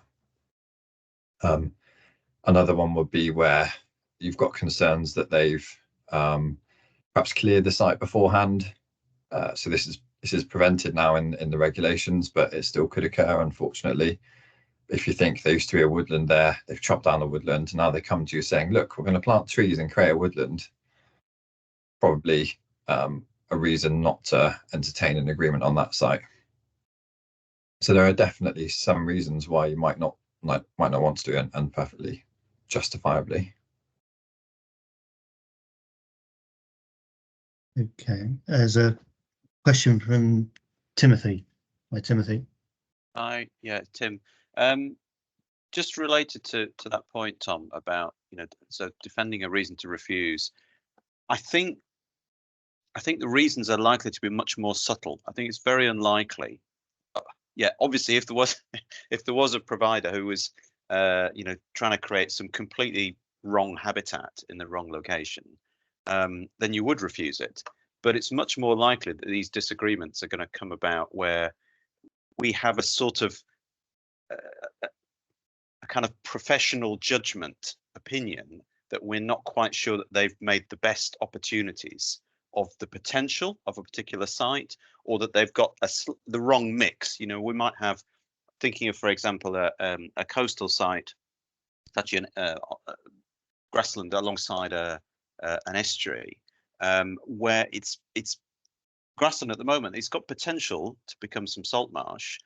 B: Another one would be where you've got concerns that they've perhaps cleared the site beforehand. So this is prevented now in the regulations, but it still could occur, unfortunately. If you think there used to be a woodland there, they've chopped down the woodland, and now they come to you saying, look, we're going to plant trees and create a woodland. Probably a reason not to entertain an agreement on that site. So there are definitely some reasons why you might not want to do it, and perfectly justifiably.
A: Okay, there's a question from Timothy. Hi, Timothy.
K: Hi, yeah, Tim. Just related to that point, Tom, about so defending a reason to refuse. I think the reasons are likely to be much more subtle. I think it's very unlikely. Yeah, obviously, if there was a provider who was trying to create some completely wrong habitat in the wrong location, then you would refuse it. But it's much more likely that these disagreements are going to come about where we have a sort of a kind of professional judgment opinion that we're not quite sure that they've made the best opportunities of the potential of a particular site, or that they've got the wrong mix. We might have, thinking of, for example, a coastal site, actually a grassland alongside an estuary, where it's grassland at the moment. It's got potential to become some salt marsh,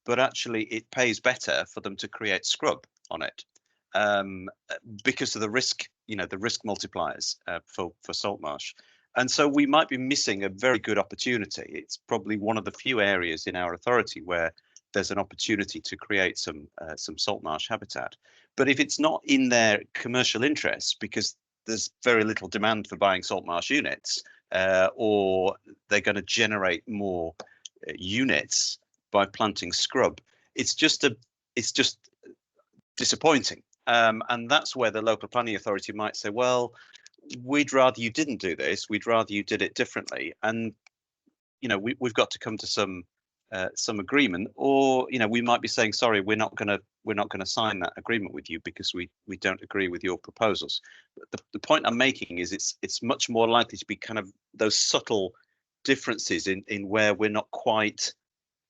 K: but actually it pays better for them to create scrub on it, because of the risk, the risk multipliers for salt marsh. And so we might be missing a very good opportunity. It's probably one of the few areas in our authority where there's an opportunity to create some salt marsh habitat. But if it's not in their commercial interests, because there's very little demand for buying salt marsh units, or they're going to generate more units by planting scrub, it's just disappointing. And that's where the local planning authority might say, well, we'd rather you didn't do this. We'd rather you did it differently. And we've got to come to some agreement, or we might be saying, sorry, we're not going to sign that agreement with you because we don't agree with your proposals. The point I'm making is it's much more likely to be kind of those subtle differences in where we're not quite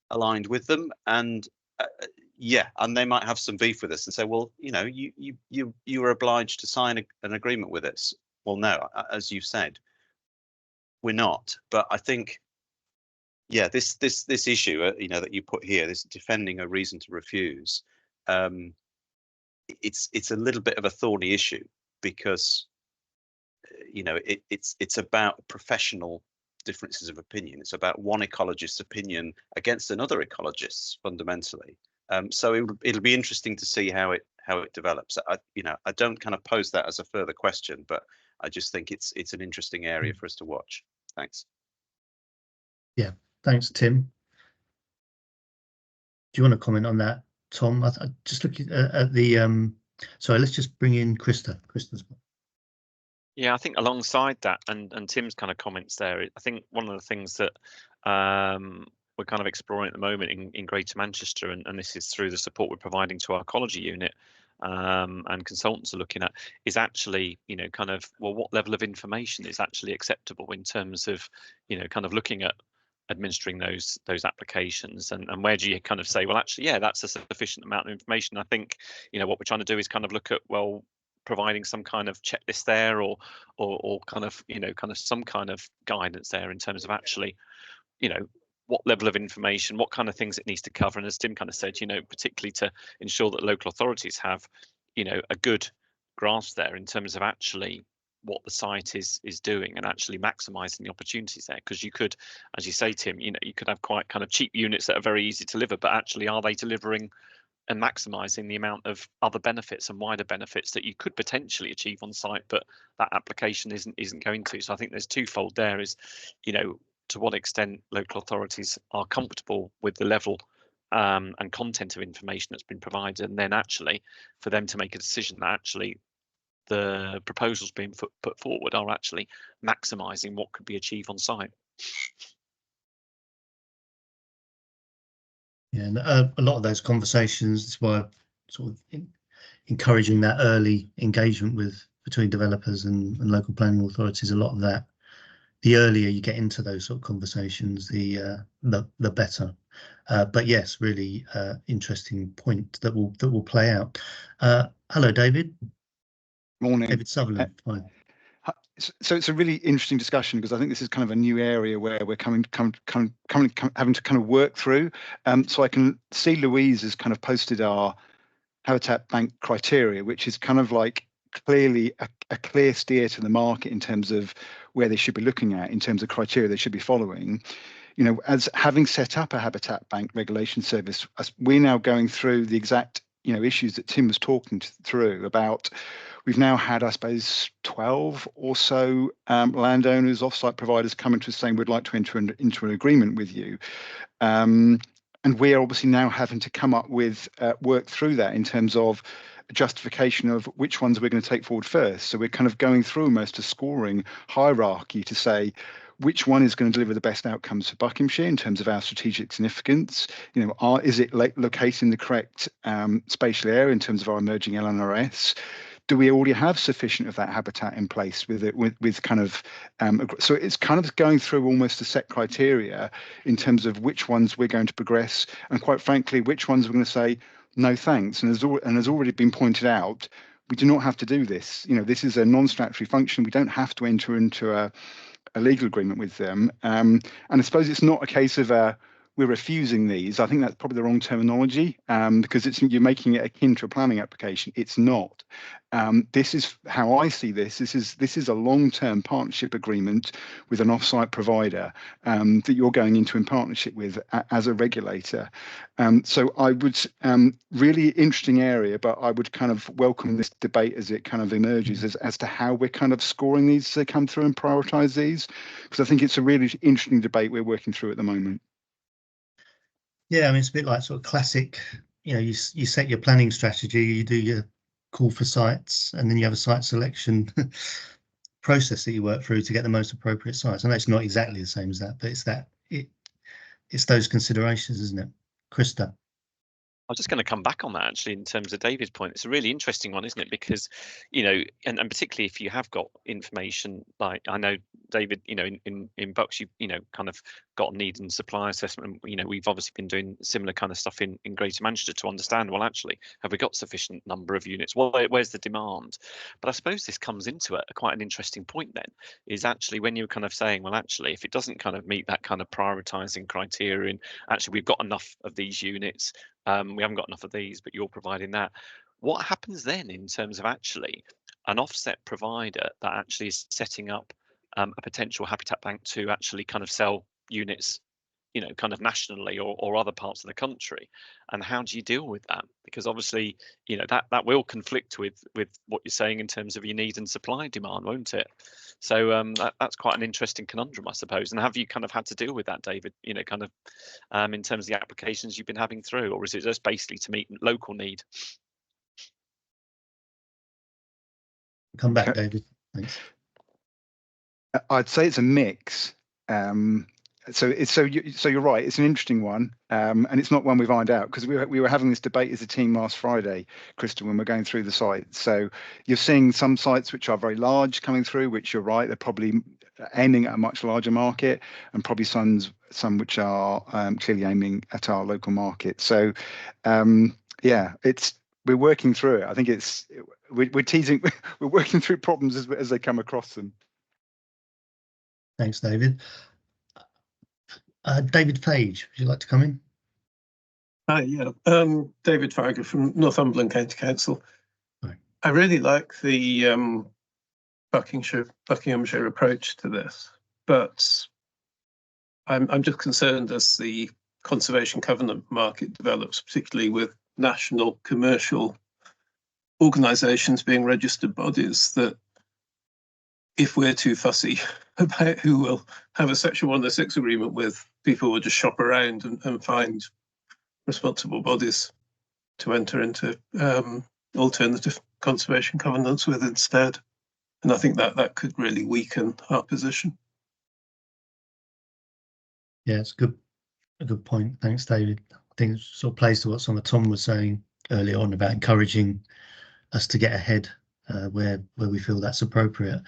K: aligned with them, and and they might have some beef with us and say, well, you were obliged to sign an agreement with us. Well, no, as you've said, we're not. But I think, this issue, that you put here, this defending a reason to refuse, it's a little bit of a thorny issue, because it's about professional differences of opinion. It's about one ecologist's opinion against another ecologist's, fundamentally. So it'll be interesting to see how it develops. I don't kind of pose that as a further question, but I just think it's an interesting area for us to watch. Thanks.
A: Yeah, thanks, Tim. Do you want to comment on that, Tom? I just looking at the sorry, let's just bring in Krista. Krista's.
D: Yeah, I think alongside that and Tim's kind of comments there, I think one of the things that we're kind of exploring at the moment in Greater Manchester, and this is through the support we're providing to our ecology unit, and consultants are looking at, is actually, kind of, well, what level of information is actually acceptable in terms of, kind of looking at administering those applications, and where do you kind of say, well, actually, yeah, that's a sufficient amount of information. I think, what we're trying to do is kind of look at, well, providing some kind of checklist there, or kind of, kind of some kind of guidance there in terms of actually, what level of information, what kind of things it needs to cover. And as Tim kind of said, particularly to ensure that local authorities have, a good grasp there in terms of actually what the site is doing and actually maximising the opportunities there. Because you could, as you say, Tim, you know, you could have quite kind of cheap units that are very easy to deliver, but actually are they delivering and maximising the amount of other benefits and wider benefits that you could potentially achieve on site, but that application isn't going to. So I think there's twofold there: is, you know, to what extent local authorities are comfortable with the level and content of information that's been provided, and then actually for them to make a decision that actually the proposals being put forward are actually maximising what could be achieved on site.
A: Yeah, and a lot of those conversations is why sort of encouraging that early engagement between developers and local planning authorities. A lot of that, the earlier you get into those sort of conversations, the better. But yes, really interesting point that will play out. Hello, David.
L: Morning.
A: David Sutherland. Fine.
L: So it's a really interesting discussion, because I think this is kind of a new area where we're having to kind of work through. So I can see Louise has kind of posted our Habitat Bank criteria, which is kind of like clearly a clear steer to the market in terms of where they should be looking at, in terms of criteria they should be following. You know, as having set up a Habitat Bank regulation service, we're now going through the exact, you know, issues that Tim was talking through about. We've now had, I suppose, 12 or so landowners, offsite providers coming to us saying we'd like to enter into an agreement with you. And we're obviously now having to come up with work through that in terms of justification of which ones we're going to take forward first. So we're kind of going through almost a scoring hierarchy to say which one is going to deliver the best outcomes for Buckinghamshire in terms of our strategic significance. You know, is it located in the correct spatial area in terms of our emerging LNRS? Do we already have sufficient of that habitat in place with kind of so it's kind of going through almost a set criteria in terms of which ones we're going to progress, and quite frankly, which ones we're going to say no thanks. And as already been pointed out, we do not have to do this. You know, this is a non-statutory function. We don't have to enter into a legal agreement with them. And I suppose it's not a case of we're refusing these. I think that's probably the wrong terminology, because you're making it akin to a planning application. It's not. This is how I see this. This is a long-term partnership agreement with an off-site provider that you're going into in partnership with as a regulator. So I would really interesting area, but I would kind of welcome this debate as it kind of emerges as to how we're kind of scoring these to come through and prioritise these, because I think it's a really interesting debate we're working through at the moment.
A: Yeah, I mean, it's a bit like sort of classic, you know, you set your planning strategy, you do your call for sites, and then you have a site selection process that you work through to get the most appropriate sites. I know it's not exactly the same as that, but it's those considerations, isn't it? Krista.
D: I was just going to come back on that actually in terms of David's point. It's a really interesting one, isn't it? Because, you know, and particularly if you have got information like, I know, David, you know, in Bucks, you know, kind of got a need and supply assessment. You know, we've obviously been doing similar kind of stuff in Greater Manchester to understand, well, actually, have we got sufficient number of units? Well, where's the demand? But I suppose this comes into quite an interesting point then, is actually when you're kind of saying, well, actually, if it doesn't kind of meet that kind of prioritising criterion, actually, we've got enough of these units. We haven't got enough of these, but you're providing that. What happens then in terms of actually an offset provider that actually is setting up a potential habitat bank to actually kind of sell units, you know, kind of nationally or other parts of the country? And how do you deal with that? Because obviously, you know, that will conflict with what you're saying in terms of your need and supply demand, won't it? So that's quite an interesting conundrum, I suppose. And have you kind of had to deal with that, David, you know, kind of in terms of the applications you've been having through, or is it just basically to meet local need?
A: Come back, David. Thanks.
L: I'd say it's a mix. So you're right. It's an interesting one, and it's not one we've ironed out, because we were having this debate as a team last Friday, Krista, when we're going through the sites. So you're seeing some sites which are very large coming through, which you're right, they're probably aiming at a much larger market, and probably some which are clearly aiming at our local market. So yeah, we're working through it. I think we're teasing, we're working through problems as they come across them.
A: Thanks, David. David Page, would you like to come in?
M: Hi, yeah. David Farragut from Northumberland County Council.
A: Hi.
M: I really like the Buckinghamshire approach to this, but I'm just concerned as the conservation covenant market develops, particularly with national commercial organisations being registered bodies, that if we're too fussy about who will have a Section 106 agreement with, people will just shop around and find responsible bodies to enter into alternative conservation covenants with instead. And I think that could really weaken our position.
A: Yeah, it's a good point. Thanks, David. I think it sort of plays to what some of Tom was saying earlier on about encouraging us to get ahead where we feel that's appropriate.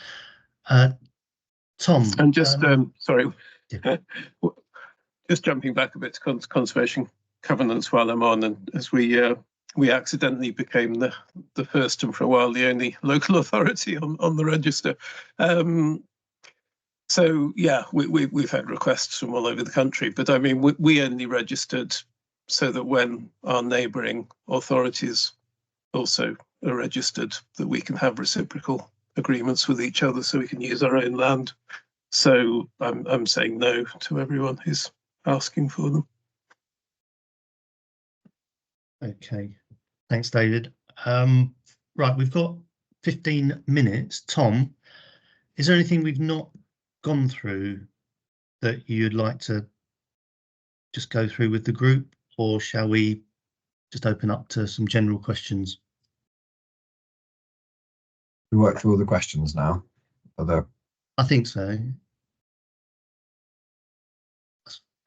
A: Tom,
M: and just sorry,
A: yeah.
M: Just jumping back a bit to conservation covenants while I'm on, and as we accidentally became the first and for a while the only local authority on the register. So yeah, we've had requests from all over the country, but I mean we only registered so that when our neighbouring authorities also are registered, that we can have reciprocal agreements with each other, so we can use our own land. So I'm saying no to everyone who's asking for them.
A: Okay, thanks, David. Right, we've got 15 minutes. Tom, is there anything we've not gone through that you'd like to just go through with the group, or shall we just open up to some general questions?
B: We work through all the questions now.
A: I think so.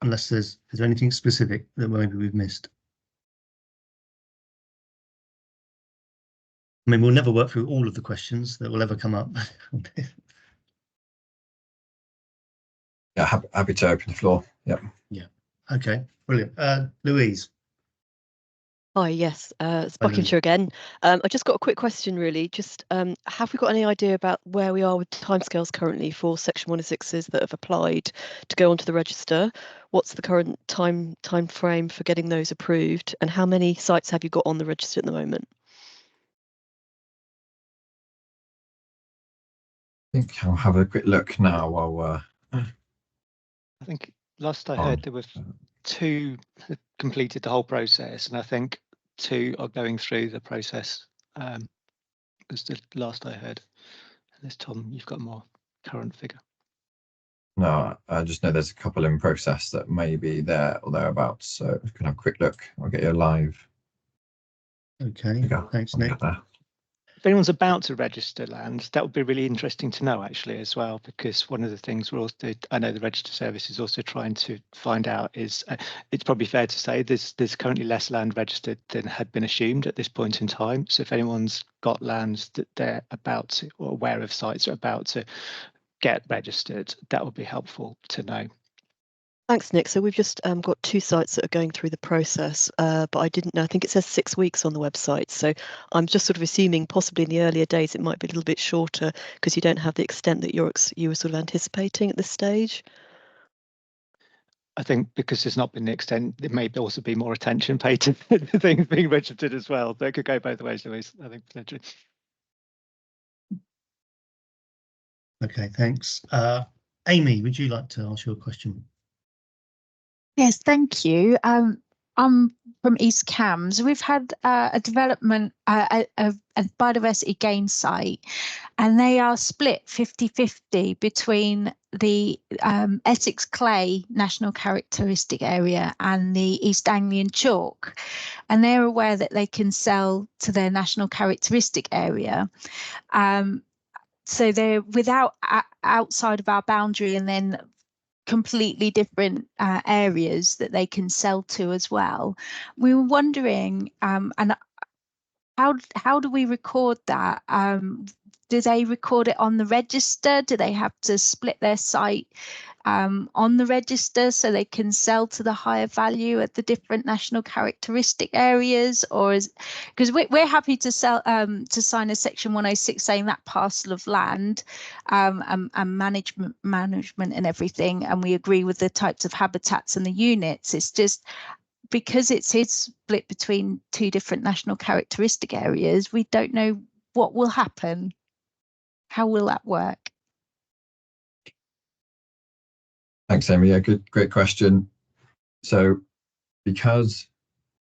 A: Unless is there anything specific that maybe we've missed? I mean, we'll never work through all of the questions that will ever come up.
B: Yeah, happy to open the floor. Yep.
A: Yeah. Okay, brilliant. Louise.
C: Hi, yes, it's Buckinghamshire again. I just got a quick question, really. Just have we got any idea about where we are with timescales currently for Section 106s that have applied to go onto the register? What's the current time frame for getting those approved, and how many sites have you got on the register at the moment?
B: I think I'll have a quick look now while
N: I think last I heard there were 2 that completed the whole process, and I think 2 are going through the process. Was the last I heard. Unless Tom, you've got a more current figure.
B: No, I just know there's a couple in process that may be there or thereabouts. So we can have a quick look. I'll get you live.
A: Okay, thanks, Nick.
N: If anyone's about to register land, that would be really interesting to know, actually, as well, because one of the things we're also, I know the Register Service is also trying to find out is, it's probably fair to say there's currently less land registered than had been assumed at this point in time. So if anyone's got lands that they're about to, or aware of sites are about to get registered, that would be helpful to know.
C: Thanks, Nick. So we've just got 2 sites that are going through the process, but I didn't know. I think it says 6 weeks on the website. So I'm just sort of assuming possibly in the earlier days it might be a little bit shorter because you don't have the extent that you were sort of anticipating at this stage.
N: I think because there's not been the extent, there may also be more attention paid to things being registered as well. So it could go both ways, Louise, I think, potentially.
A: Okay, thanks. Amy, would you like to ask your question?
O: Yes, thank you. I'm from East Cams. We've had a development, a biodiversity gain site, and they are split 50-50 between the Essex Clay National Characteristic Area and the East Anglian Chalk. And they're aware that they can sell to their National Characteristic Area. So they're outside of our boundary, and then completely different areas that they can sell to as well. We were wondering, and how do we record that? Do they record it on the register? Do they have to split their site on the register so they can sell to the higher value at the different national characteristic areas? Or is, because we're happy to sell to sign a Section 106 saying that parcel of land and management and everything, and we agree with the types of habitats and the units. It's just because it's split between 2 different national characteristic areas, we don't know what will happen. How will that work?
B: Thanks, Amy. Yeah, great question. So because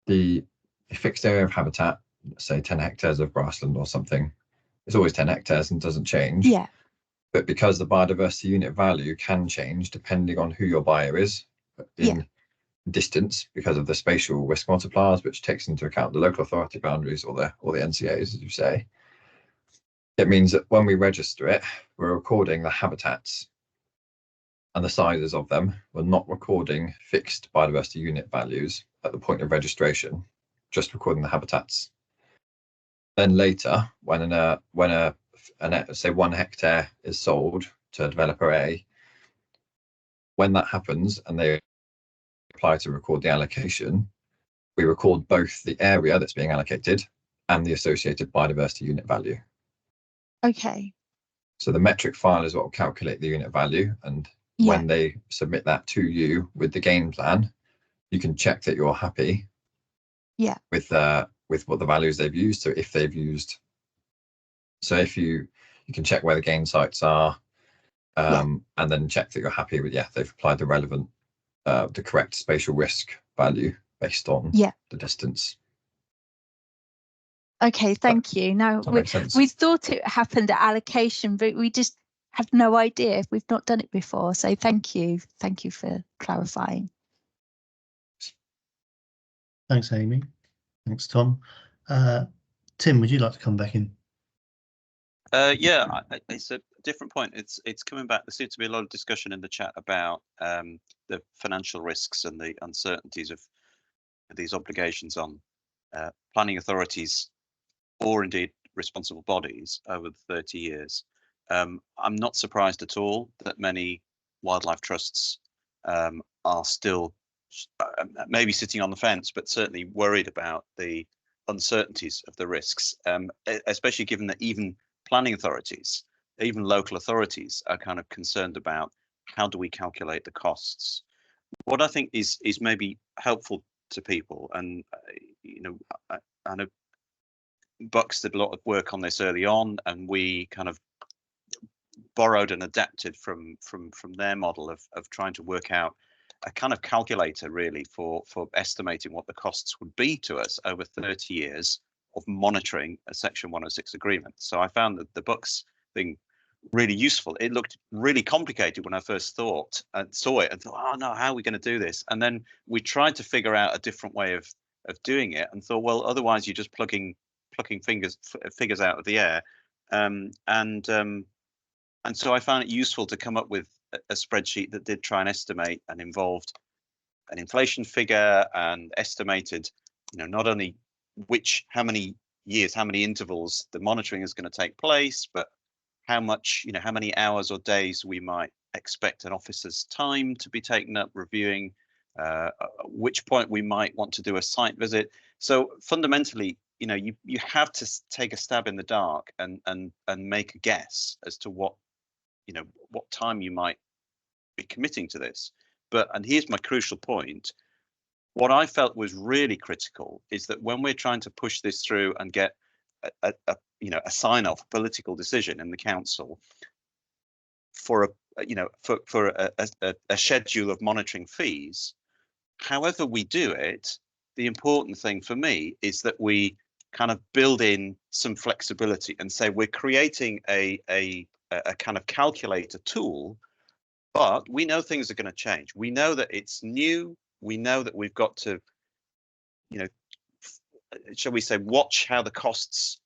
B: the fixed area of habitat, say 10 hectares of grassland or something, it's always 10 hectares and doesn't change.
O: Yeah.
B: But because the biodiversity unit value can change depending on who your buyer is in distance, because of the spatial risk multipliers, which takes into account the local authority boundaries or the NCAs, as you say, it means that when we register it, we're recording the habitats and the sizes of them. We're not recording fixed biodiversity unit values at the point of registration, just recording the habitats. Then later, when say 1 hectare is sold to developer A, when that happens and they apply to record the allocation, we record both the area that's being allocated and the associated biodiversity unit value.
O: Okay.
B: So the metric file is what will calculate the unit value, and when they submit that to you with the game plan, you can check that you're happy with what the values they've used. So if they've used, so if you can check where the game sites are, and then check that you're happy with, they've applied the relevant, the correct spatial risk value based on the distance.
O: Okay, thank you. Now, we thought it happened at allocation, but we just have no idea. We've not done it before. So thank you. Thank you for clarifying.
A: Thanks, Amy. Thanks, Tom. Tim, would you like to come back in?
K: Yeah, it's a different point. It's coming back. There seems to be a lot of discussion in the chat about the financial risks and the uncertainties of these obligations on planning authorities or indeed responsible bodies over 30 years. I'm not surprised at all that many wildlife trusts are still maybe sitting on the fence, but certainly worried about the uncertainties of the risks, especially given that even planning authorities, even local authorities, are kind of concerned about how do we calculate the costs. What I think is maybe helpful to people, and I know Bucks did a lot of work on this early on, and we kind of borrowed and adapted from their model of trying to work out a kind of calculator really for estimating what the costs would be to us over 30 years of monitoring a Section 106 agreement. So I found that the Bucks thing really useful. It looked really complicated when I first saw it and thought, oh no, how are we going to do this? And then we tried to figure out a different way of doing it and thought, well, otherwise you're just plucking figures out of the air. And so I found it useful to come up with a spreadsheet that did try and estimate and involved an inflation figure and estimated, not only how many years, how many intervals the monitoring is going to take place, but how much, how many hours or days we might expect an officer's time to be taken up reviewing, which point we might want to do a site visit. So fundamentally, you have to take a stab in the dark and make a guess as to what time you might be committing to this. And here's my crucial point. What I felt was really critical is that when we're trying to push this through and get a sign-off, political decision in the council for a schedule of monitoring fees, however we do it, the important thing for me is that we kind of build in some flexibility and say we're creating a kind of calculator tool, but we know things are going to change. We know that it's new. We know that we've got to, shall we say, watch how the costs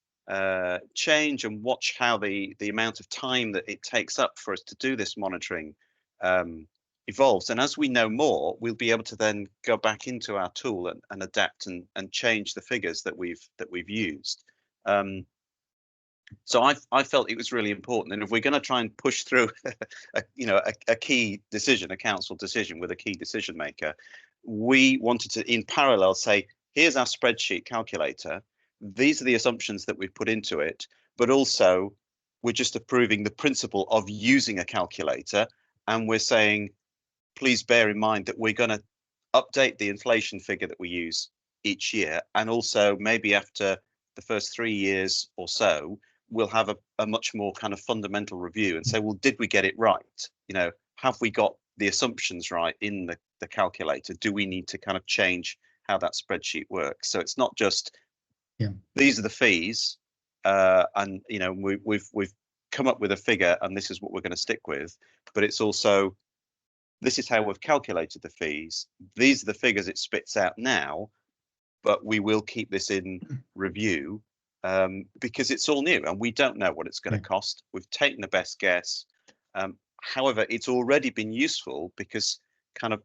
K: change and watch how the amount of time that it takes up for us to do this monitoring evolves. And as we know more, we'll be able to then go back into our tool and adapt and change the figures that we've used. So I felt it was really important, and if we're going to try and push through, a key decision, a council decision with a key decision maker, we wanted to, in parallel, say, here's our spreadsheet calculator. These are the assumptions that we've put into it, but also we're just approving the principle of using a calculator, and we're saying, please bear in mind that we're going to update the inflation figure that we use each year, and also maybe after the first 3 years or so, we'll have a much more kind of fundamental review and say, well, did we get it right? You know, have we got the assumptions right in the calculator? Do we need to kind of change how that spreadsheet works? So it's not just these are the fees, and you know we've come up with a figure and this is what we're going to stick with, but it's also this is how we've calculated the fees. These are the figures it spits out now, but we will keep this in review because it's all new and we don't know what it's going to cost. We've taken the best guess. However, it's already been useful because kind of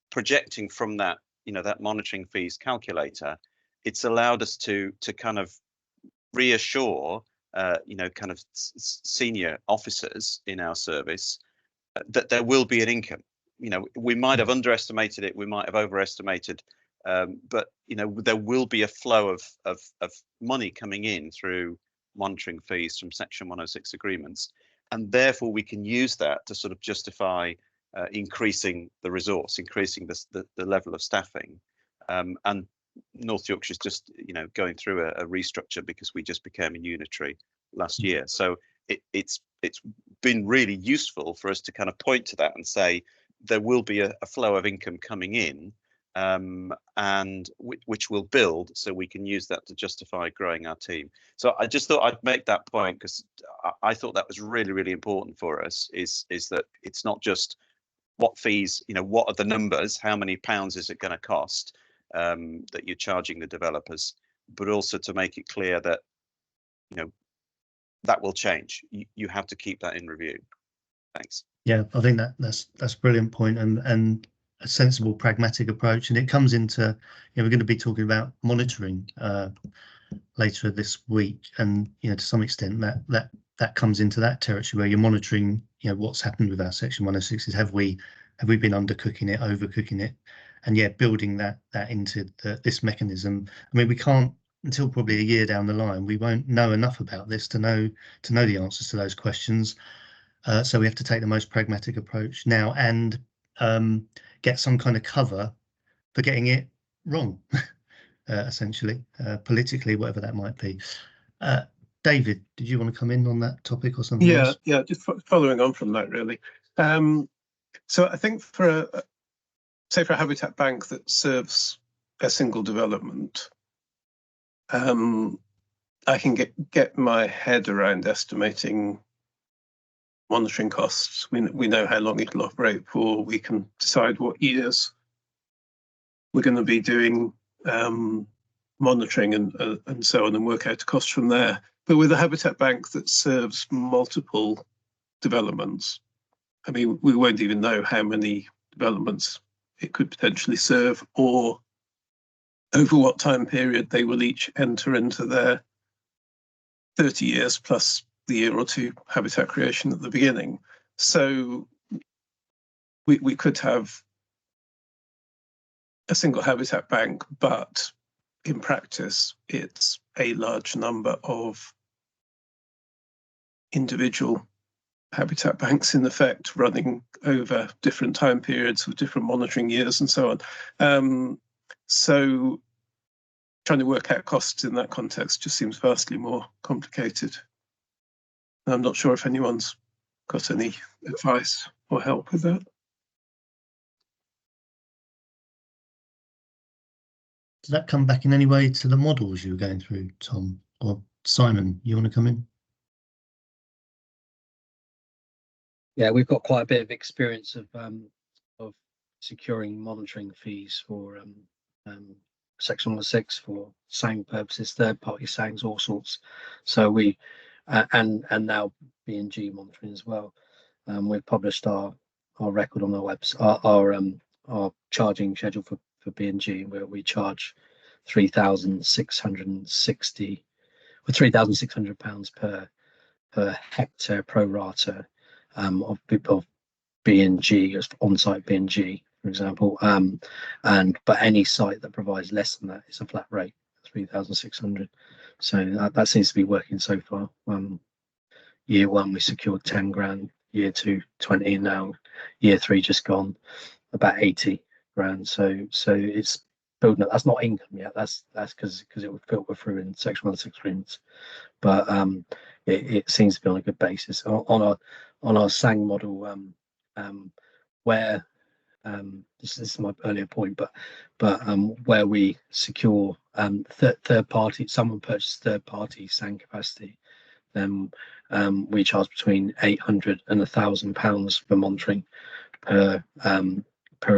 K: projecting from that, you know, that monitoring fees calculator, it's allowed us to kind of reassure, you know, kind of senior officers in our service that there will be an income. You know, we might have underestimated it, we might have overestimated, but you know, there will be a flow of money coming in through monitoring fees from Section 106 agreements, and therefore we can use that to sort of justify increasing the resource, increasing the level of staffing, and North Yorkshire's just, you know, going through a restructure because we just became a unitary last year. So it's been really useful for us to kind of point to that and say there will be a flow of income coming in, and which will build, so we can use that to justify growing our team. So I just thought I'd make that point because I thought that was really, really important for us, is that it's not just what fees, you know, what are the numbers, how many pounds is it going to cost that you're charging the developers, but also to make it clear that, you know, that will change. You have to keep that in review. Thanks.
A: Yeah, I think that's a brilliant point, and a sensible, pragmatic approach. And it comes into, you know, we're going to be talking about monitoring later this week, and you know, to some extent that comes into that territory where you're monitoring, you know, what's happened with our Section 106s. Have we been undercooking it, overcooking it, and yeah, building that into this mechanism. I mean, we can't, until probably a year down the line, we won't know enough about this to know the answers to those questions. So we have to take the most pragmatic approach now and get some kind of cover for getting it wrong, essentially, politically, whatever that might be. David, did you want to come in on that topic or something else?
M: Yeah, just following on from that, really. So I think for a habitat bank that serves a single development, I can get my head around estimating monitoring costs. We know how long it'll operate for. We can decide what years we're going to be doing monitoring and so on, and work out costs from there. But with a habitat bank that serves multiple developments, I mean, we won't even know how many developments it could potentially serve, or over what time period they will each enter into their 30 years plus the year or two habitat creation at the beginning. So we could have a single habitat bank, but in practice, it's a large number of individual habitat banks in effect, running over different time periods with different monitoring years and so on. So trying to work out costs in that context just seems vastly more complicated. I'm not sure if anyone's got any advice or help with that.
A: Does that come back in any way to the models you were going through, Tom? Or Simon, you want to come in?
E: Yeah, we've got quite a bit of experience of securing monitoring fees for Section 106 for SANG purposes, third-party SANGs, all sorts. So we and now BNG monitoring as well. We've published our record on our website, our charging schedule for BNG, where we charge £3,600 per hectare pro rata of BNG, as on-site BNG, for example, but any site that provides less than that is a flat rate, 3,600. So that seems to be working so far. Year one we secured 10 grand, year two 20, now year three just gone about 80 grand. So it's building up. That's not income yet. That's because it would filter through in Section 106 agreements. But it seems to be on a good basis on our SANG model, where this is my earlier point, but where we secure third party, someone purchases third party SANG capacity, then we charge between £800 and £1,000 for monitoring per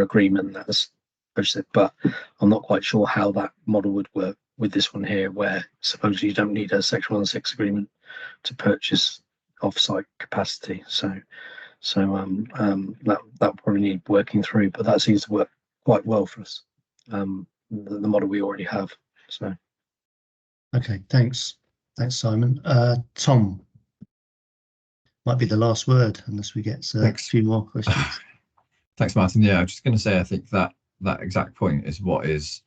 E: agreement that's purchased. But I'm not quite sure how that model would work with this one here, where supposedly you don't need a Section 106 agreement to purchase off-site capacity. So that probably need working through, but that seems to work quite well for us. The model we already have. So
A: okay, thanks Simon. Tom, might be the last word unless we get a few more questions.
B: Thanks, Martin. Yeah, I'm just going to say I think that exact point is what is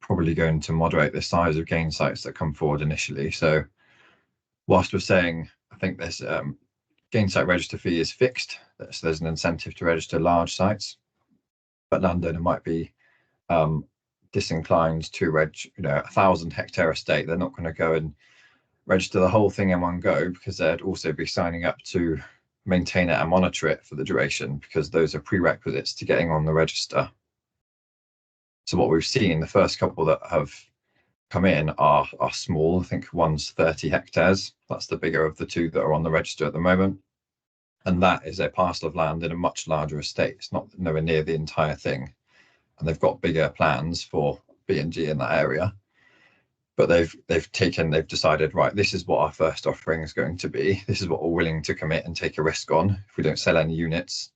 B: probably going to moderate the size of gain sites that come forward initially. So whilst we're saying, I think this gain site register fee is fixed, so there's an incentive to register large sites, but landowner might be disinclined to 1,000 hectare estate. They're not going to go and register the whole thing in one go, because they'd also be signing up to maintain it and monitor it for the duration, because those are prerequisites to getting on the register. So what we've seen, the first couple that have come in are small. I think one's 30 hectares. That's the bigger of the two that are on the register at the moment. And that is a parcel of land in a much larger estate. It's not nowhere near the entire thing. And they've got bigger plans for BNG in that area. But they've decided, right, this is what our first offering is going to be. This is what we're willing to commit and take a risk on. If we don't sell any units,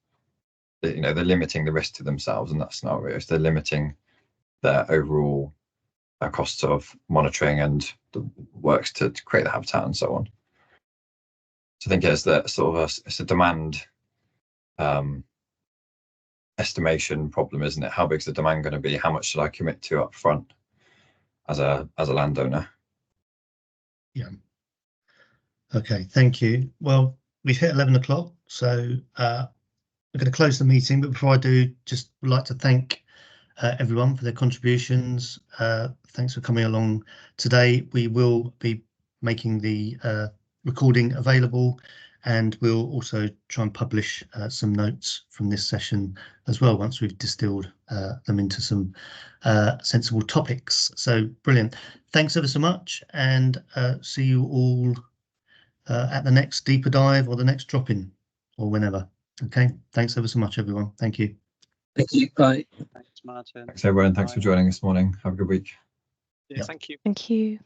B: they're limiting the risk to themselves in that scenario. So they're limiting their overall costs of monitoring and the works to create the habitat and so on. So I think it's a demand estimation problem, isn't it? How big is the demand going to be? How much should I commit to up front as a landowner?
A: Yeah. Okay, thank you. Well, we've hit 11 o'clock, so I'm going to close the meeting. But before I do, just would like to thank everyone for their contributions. Thanks for coming along today. We will be making the recording available, and we'll also try and publish some notes from this session as well once we've distilled them into some sensible topics. So brilliant. Thanks ever so much, and see you all at the next deeper dive or the next drop-in or whenever. Okay, thanks ever so much, everyone. Thank you.
E: Thank you. Bye.
K: Thanks, Martin.
B: Thanks, everyone. Thanks for joining this morning. Have a good week.
D: Yeah, thank you.
C: Thank you.